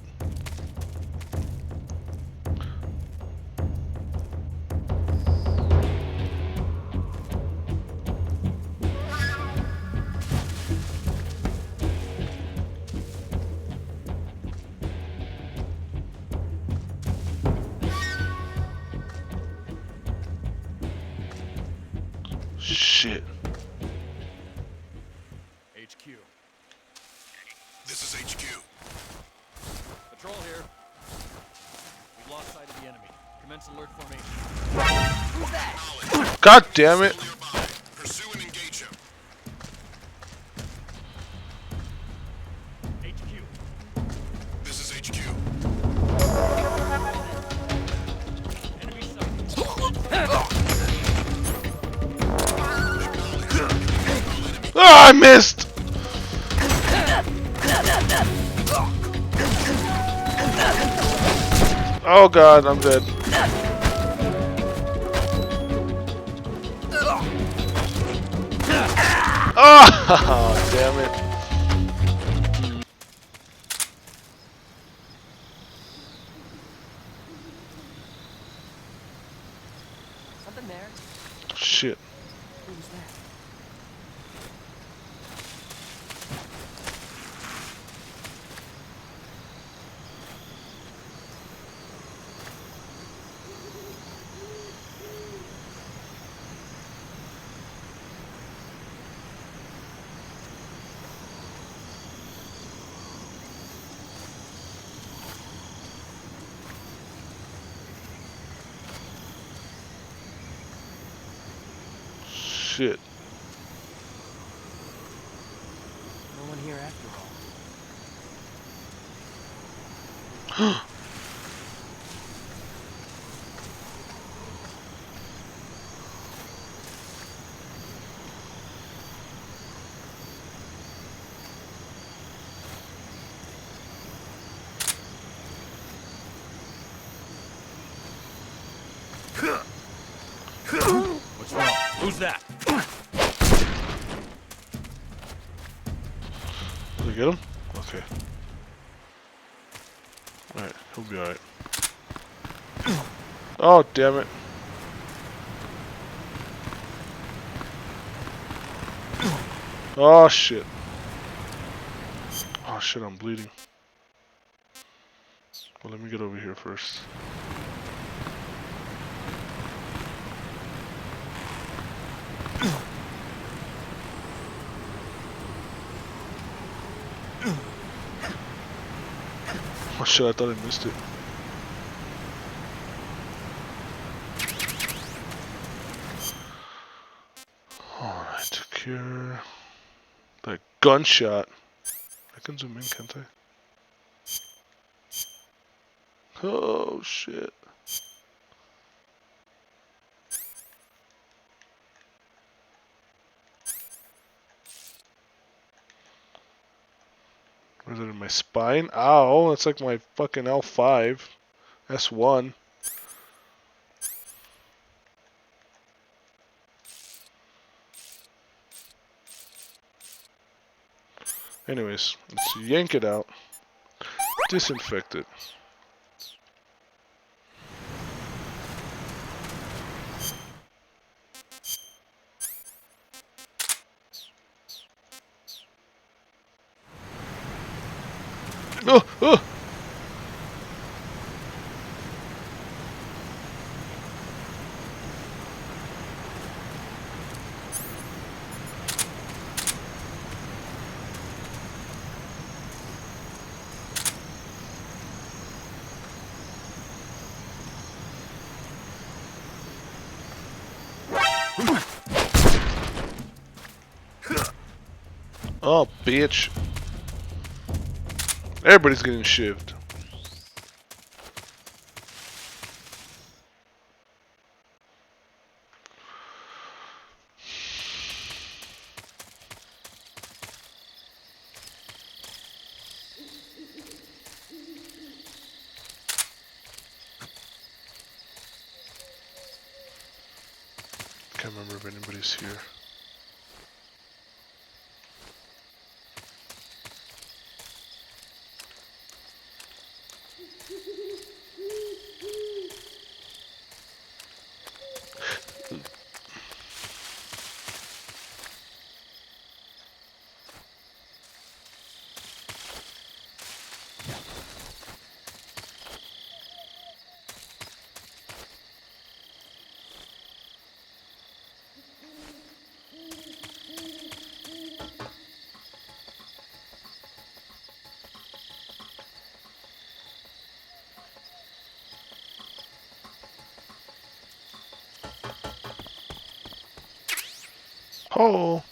Shit. HQ. This is HQ. Patrol here. We've lost sight of the enemy. Commence alert formation. Who's that? God damn it. Pursue and engage him. HQ. This is HQ. Enemy sighted. Ah, I missed! Oh god, I'm dead. Oh, damn it. Something there? Shit. Who's that? Shit. No one here after all. What's get him? Okay. Alright, he'll be alright. Oh, damn it. Oh, shit. Oh, shit, I'm bleeding. Well, let me get over here first. Oh shit, I thought I missed it. Alright, secure. That gunshot. I can zoom in, can't I? Oh shit. Where's it in my spine? Ow, that's like my fucking L5. S1. Anyways, let's yank it out. Disinfect it. Oh, oh. Oh, bitch. Everybody's getting shivved. Can't remember if anybody's here. Oh.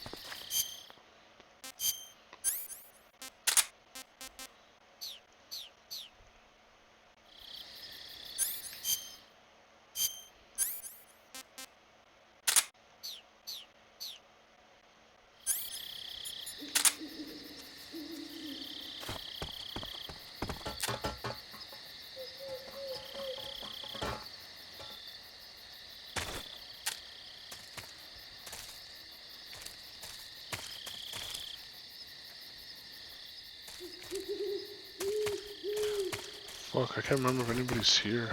Fuck, I can't remember if anybody's here.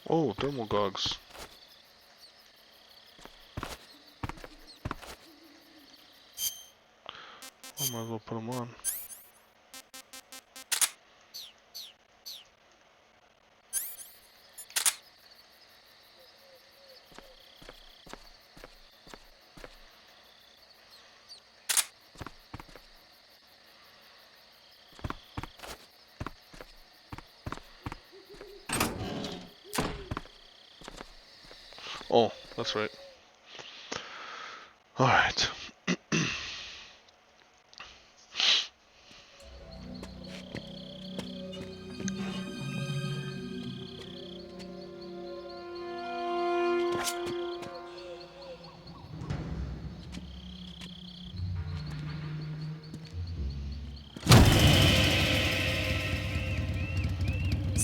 Oh, thermal gogs. I might as well put them on. Oh, that's right. Alright.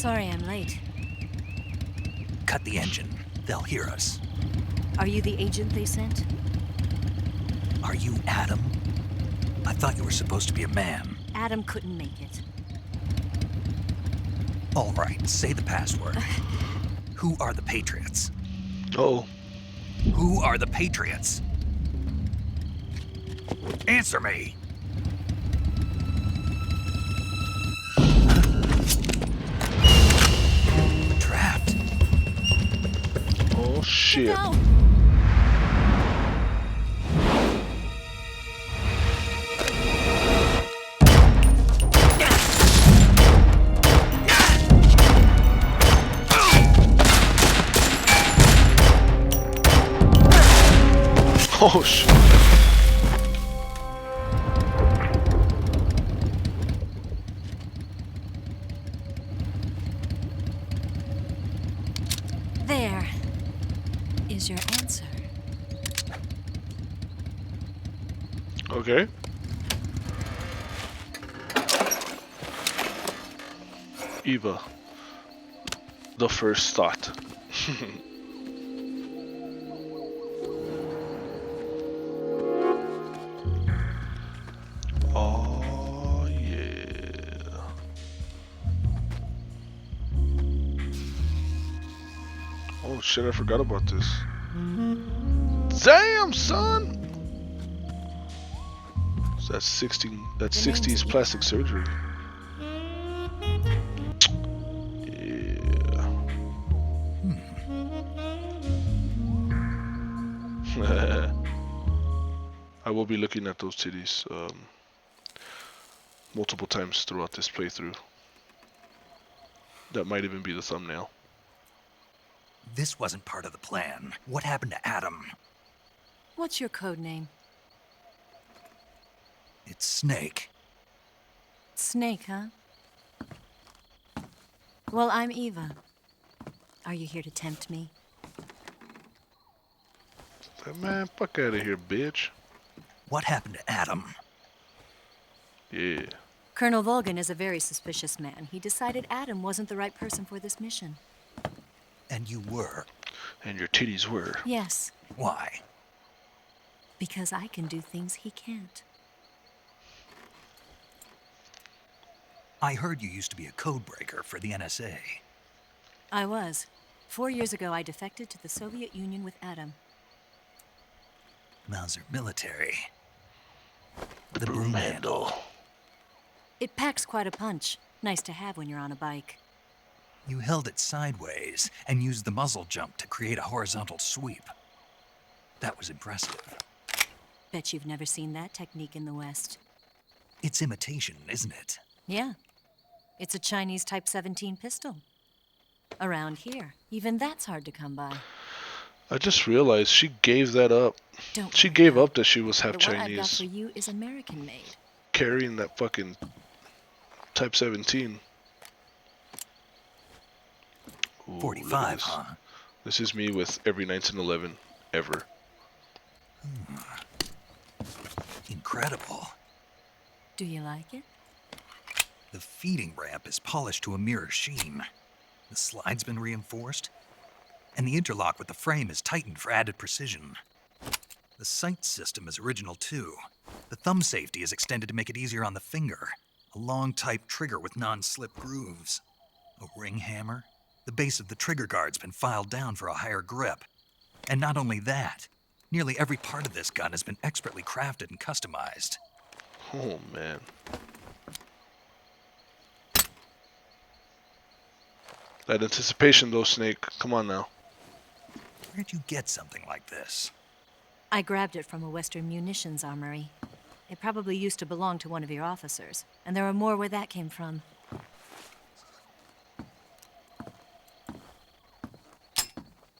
Sorry I'm late. Cut the engine. They'll hear us. Are you the agent they sent? Are you Adam? I thought you were supposed to be a man. Adam couldn't make it. All right, say the password. Who are the Patriots? Oh. Who are the Patriots? Answer me! Trapped. Oh shit. No. Oh shit. There is your answer. Okay. Eva. The first thought. Oh yeah. Oh shit, I forgot about this. Damn, son! So that's 60s plastic surgery. Yeah. I will be looking at those titties multiple times throughout this playthrough. That might even be the thumbnail. This wasn't part of the plan. What happened to Adam? What's your code name? It's Snake. Snake, huh? Well, I'm Eva. Are you here to tempt me? Man, fuck out of here, bitch. What happened to Adam? Yeah. Colonel Volgan is a very suspicious man. He decided Adam wasn't the right person for this mission. And you were. And your titties were. Yes. Why? Because I can do things he can't. I heard you used to be a codebreaker for the NSA. I was. 4 years ago, I defected to the Soviet Union with Adam. Mauser military. The broom handle. It packs quite a punch. Nice to have when you're on a bike. You held it sideways and used the muzzle jump to create a horizontal sweep. That was impressive. Bet you've never seen that technique in the West. It's imitation, isn't it? Yeah. It's a Chinese Type 17 pistol. Around here, even that's hard to come by. I just realized she gave that up. She gave up that she was half The one I've got Chinese. for you is American made. Carrying that fucking Type 17. Ooh, 45, huh? This is me with every 1911 ever. Incredible. Do you like it? The feeding ramp is polished to a mirror sheen. The slide's been reinforced, and the interlock with the frame is tightened for added precision. The sight system is original too. The thumb safety is extended to make it easier on the finger. A long type trigger with non-slip grooves. A ring hammer. The base of the trigger guard's been filed down for a higher grip. And not only that, nearly every part of this gun has been expertly crafted and customized. Oh man. That anticipation though, Snake. Come on now. Where'd you get something like this? I grabbed it from a Western munitions armory. It probably used to belong to one of your officers, and there are more where that came from.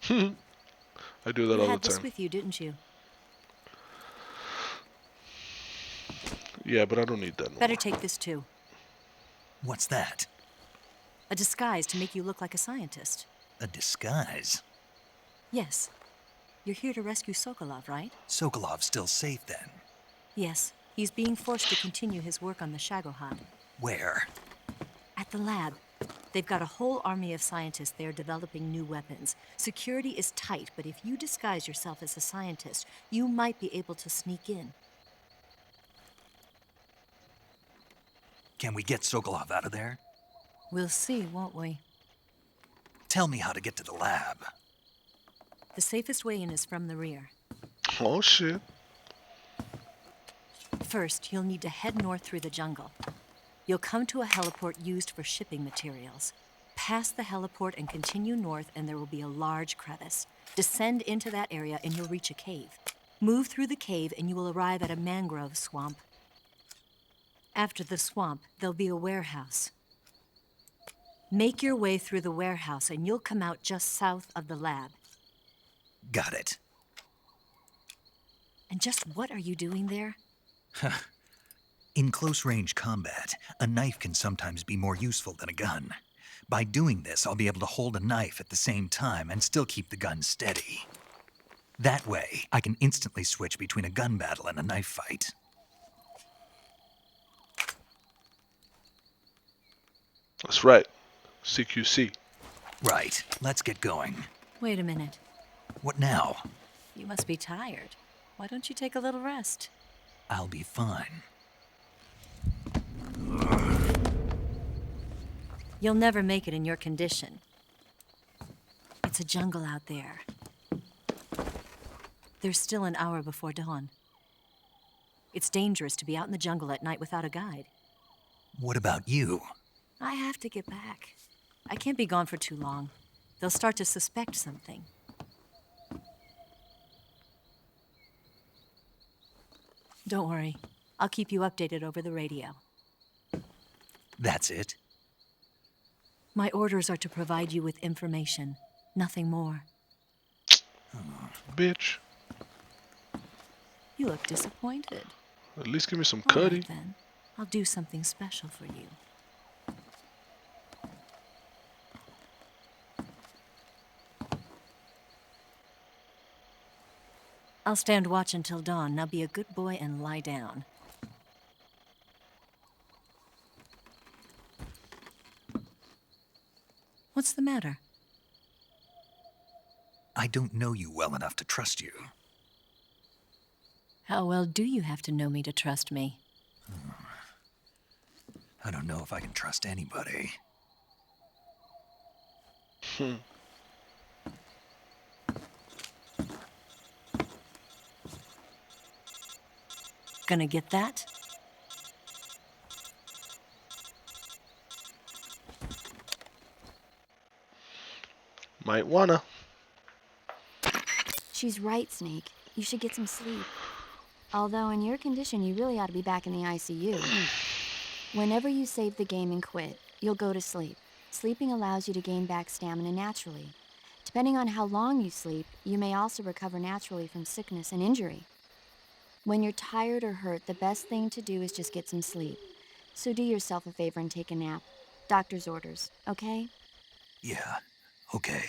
I do that You all had the this time. with you, didn't you? Yeah, but I don't need that no Better more. take this too. What's that? A disguise to make you look like a scientist. A disguise? Yes. You're here to rescue Sokolov, right? Sokolov's still safe then. Yes. He's being forced to continue his work on the Shagohod. Where? At the lab. They've got a whole army of scientists there developing new weapons. Security is tight, but if you disguise yourself as a scientist, you might be able to sneak in. Can we get Sokolov out of there? We'll see, won't we? Tell me how to get to the lab. The safest way in is from the rear. Oh shit. First, you'll need to head north through the jungle. You'll come to a heliport used for shipping materials. Pass the heliport and continue north, and there will be a large crevice. Descend into that area and you'll reach a cave. Move through the cave and you will arrive at a mangrove swamp. After the swamp, there'll be a warehouse. Make your way through the warehouse and you'll come out just south of the lab. Got it. And just what are you doing there? In close-range combat, a knife can sometimes be more useful than a gun. By doing this, I'll be able to hold a knife at the same time and still keep the gun steady. That way, I can instantly switch between a gun battle and a knife fight. That's right. CQC. Right. Let's get going. Wait a minute. What now? You must be tired. Why don't you take a little rest? I'll be fine. You'll never make it in your condition. It's a jungle out there. There's still an hour before dawn. It's dangerous to be out in the jungle at night without a guide. What about you? I have to get back. I can't be gone for too long. They'll start to suspect something. Don't worry. I'll keep you updated over the radio. That's it? My orders are to provide you with information, nothing more. Bitch. You look disappointed. At least give me some All cutty. right, then. I'll do something special for you. I'll stand watch until dawn. Now be a good boy and lie down. What's the matter? I don't know you well enough to trust you. How well do you have to know me to trust me? I don't know if I can trust anybody. Gonna get that? Might wanna. She's right, Snake. You should get some sleep. Although in your condition, you really ought to be back in the ICU. Whenever you save the game and quit, you'll go to sleep. Sleeping allows you to gain back stamina naturally. Depending on how long you sleep, you may also recover naturally from sickness and injury. When you're tired or hurt, the best thing to do is just get some sleep. So do yourself a favor and take a nap. Doctor's orders, okay? Yeah, okay.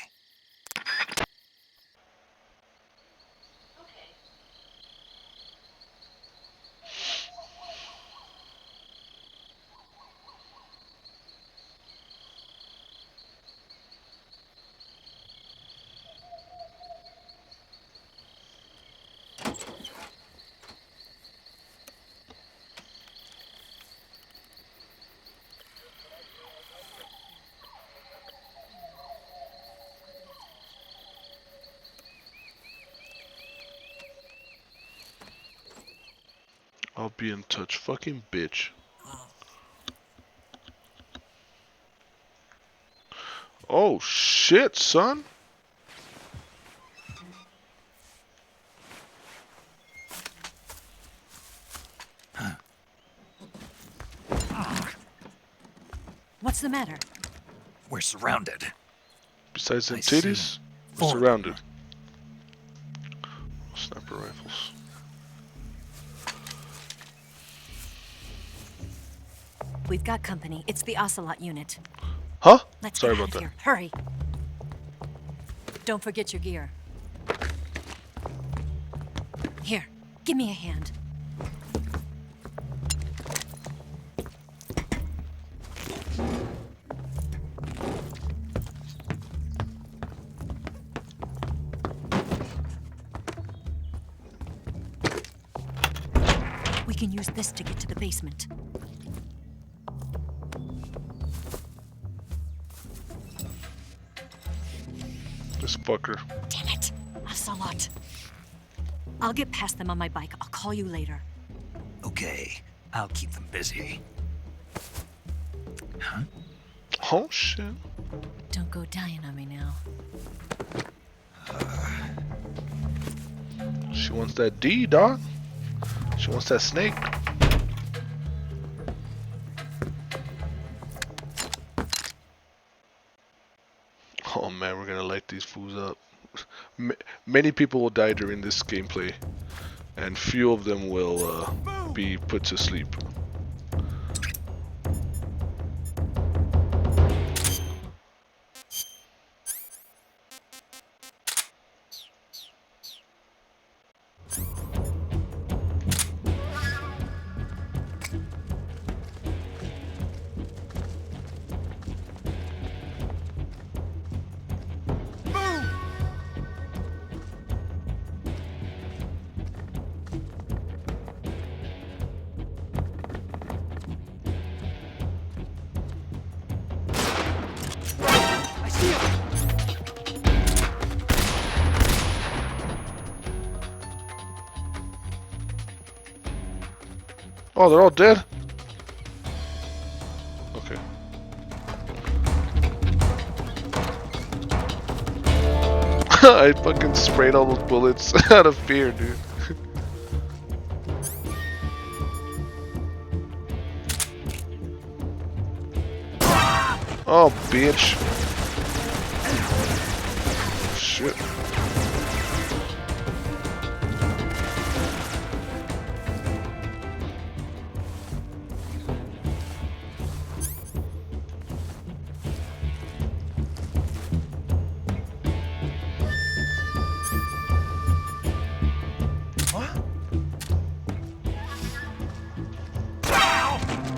I'll be in touch. Fucking bitch. Oh shit, son. What's the matter? We're surrounded. Besides them I see. titties, we're Four. surrounded. Sniper rifles. We've got company. It's the Ocelot unit. Huh? Let's Sorry get out about of that. here. Hurry. Don't forget your gear. Here, give me a hand. can use this to get to the basement. This fucker. Damn it! Ocelot. I'll get past them on my bike. I'll call you later. Okay, I'll keep them busy. Huh? Oh shit. Don't go dying on me now. She wants that D, dog. She wants that snake. Oh man, we're gonna light these fools up. Many people will die during this gameplay, and few of them will be put to sleep. Oh, they're all dead? Okay. I fucking sprayed all those bullets out of fear, dude. Oh, bitch. Shit.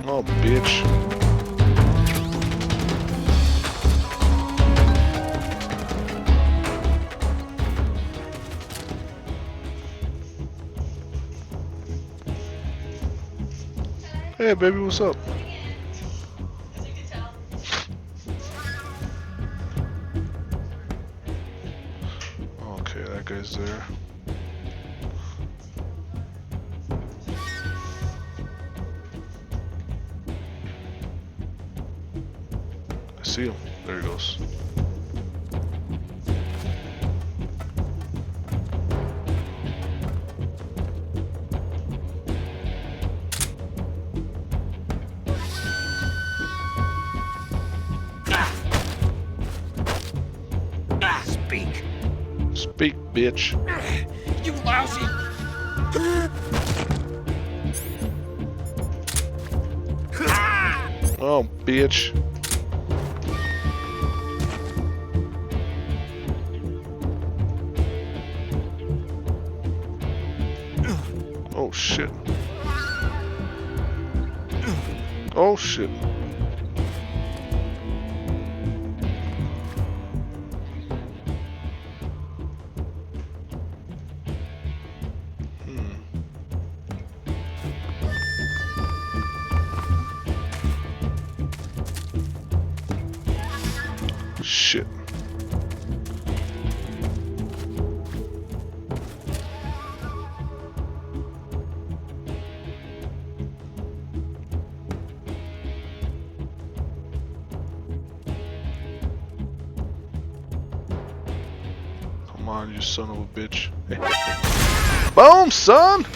Oh, bitch. Hey, baby, what's up? Okay, that guy's there. See him. There he goes. Speak. Speak, bitch. You lousy. Oh, bitch. Oh shit. Oh shit. Shit. Come on, you son of a bitch. Boom, son!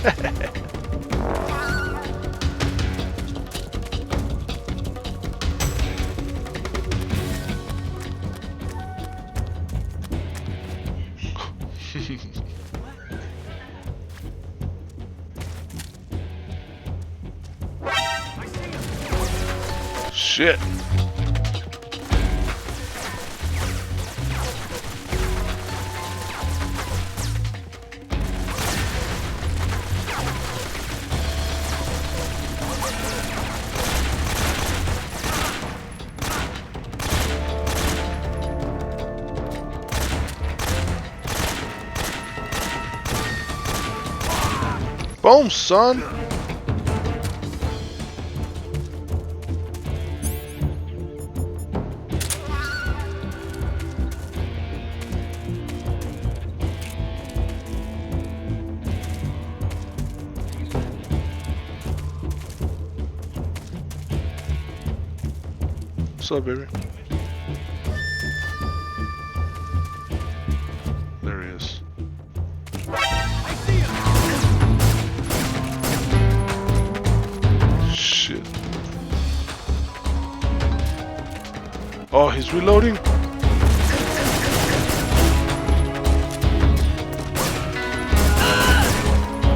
Shit. Boom, son. What's up, baby? There he is. Shit. Oh, he's reloading.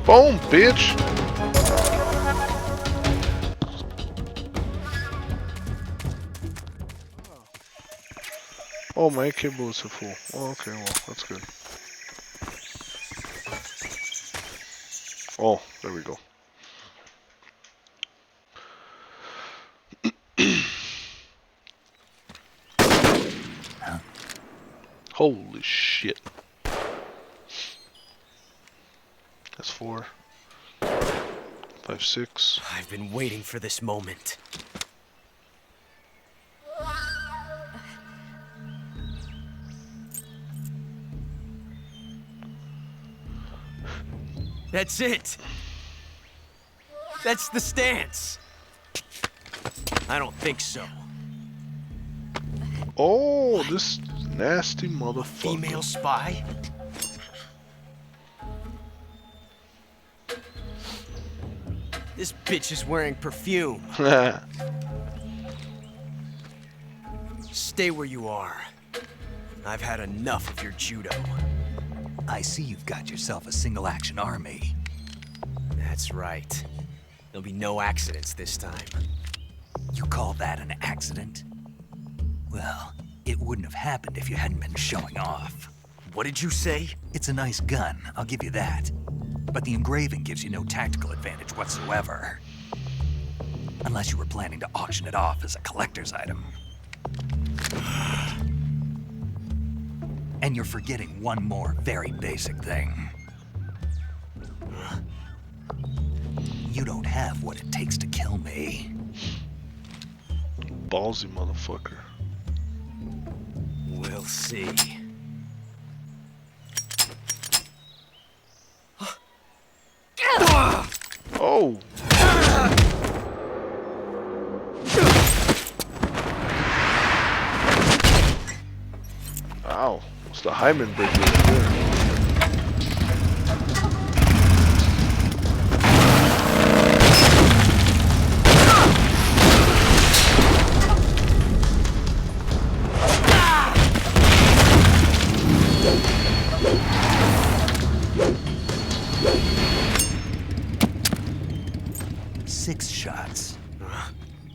Boom, bitch. Oh, my AK bullets are full. Oh, okay, well, that's good. Oh, there we go. Holy shit. That's 4, 5, 6. I've been waiting for this moment. That's it. That's the stance. I don't think so. Oh, this nasty motherfucker. Female spy? This bitch is wearing perfume. Stay where you are. I've had enough of your judo. I see you've got yourself a single-action army. That's right. There'll be no accidents this time. You call that an accident? Well, it wouldn't have happened if you hadn't been showing off. What did you say? It's a nice gun, I'll give you that. But the engraving gives you no tactical advantage whatsoever. Unless you were planning to auction it off as a collector's item. And you're forgetting one more very basic thing. You don't have what it takes to kill me. Ballsy motherfucker. We'll see. Oh! Ow. It's the Hyman breaker right there.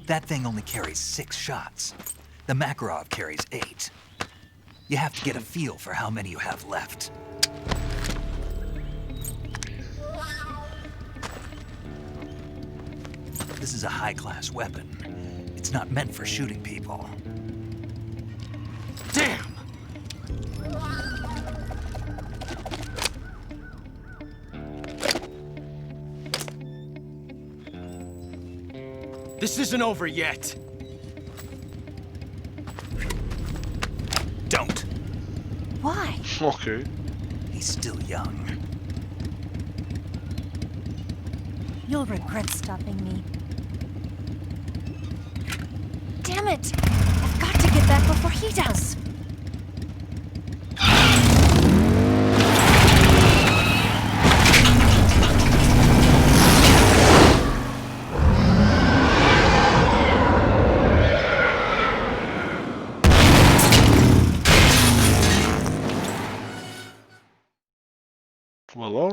That thing only carries 6 shots. The Makarov carries 8. You have to get a feel for how many you have left. This is a high-class weapon. It's not meant for shooting people. Damn! This isn't over yet. Don't. Why? Okay. He's still young. You'll regret stopping me. Damn it! I've got to get back before he does. Well, all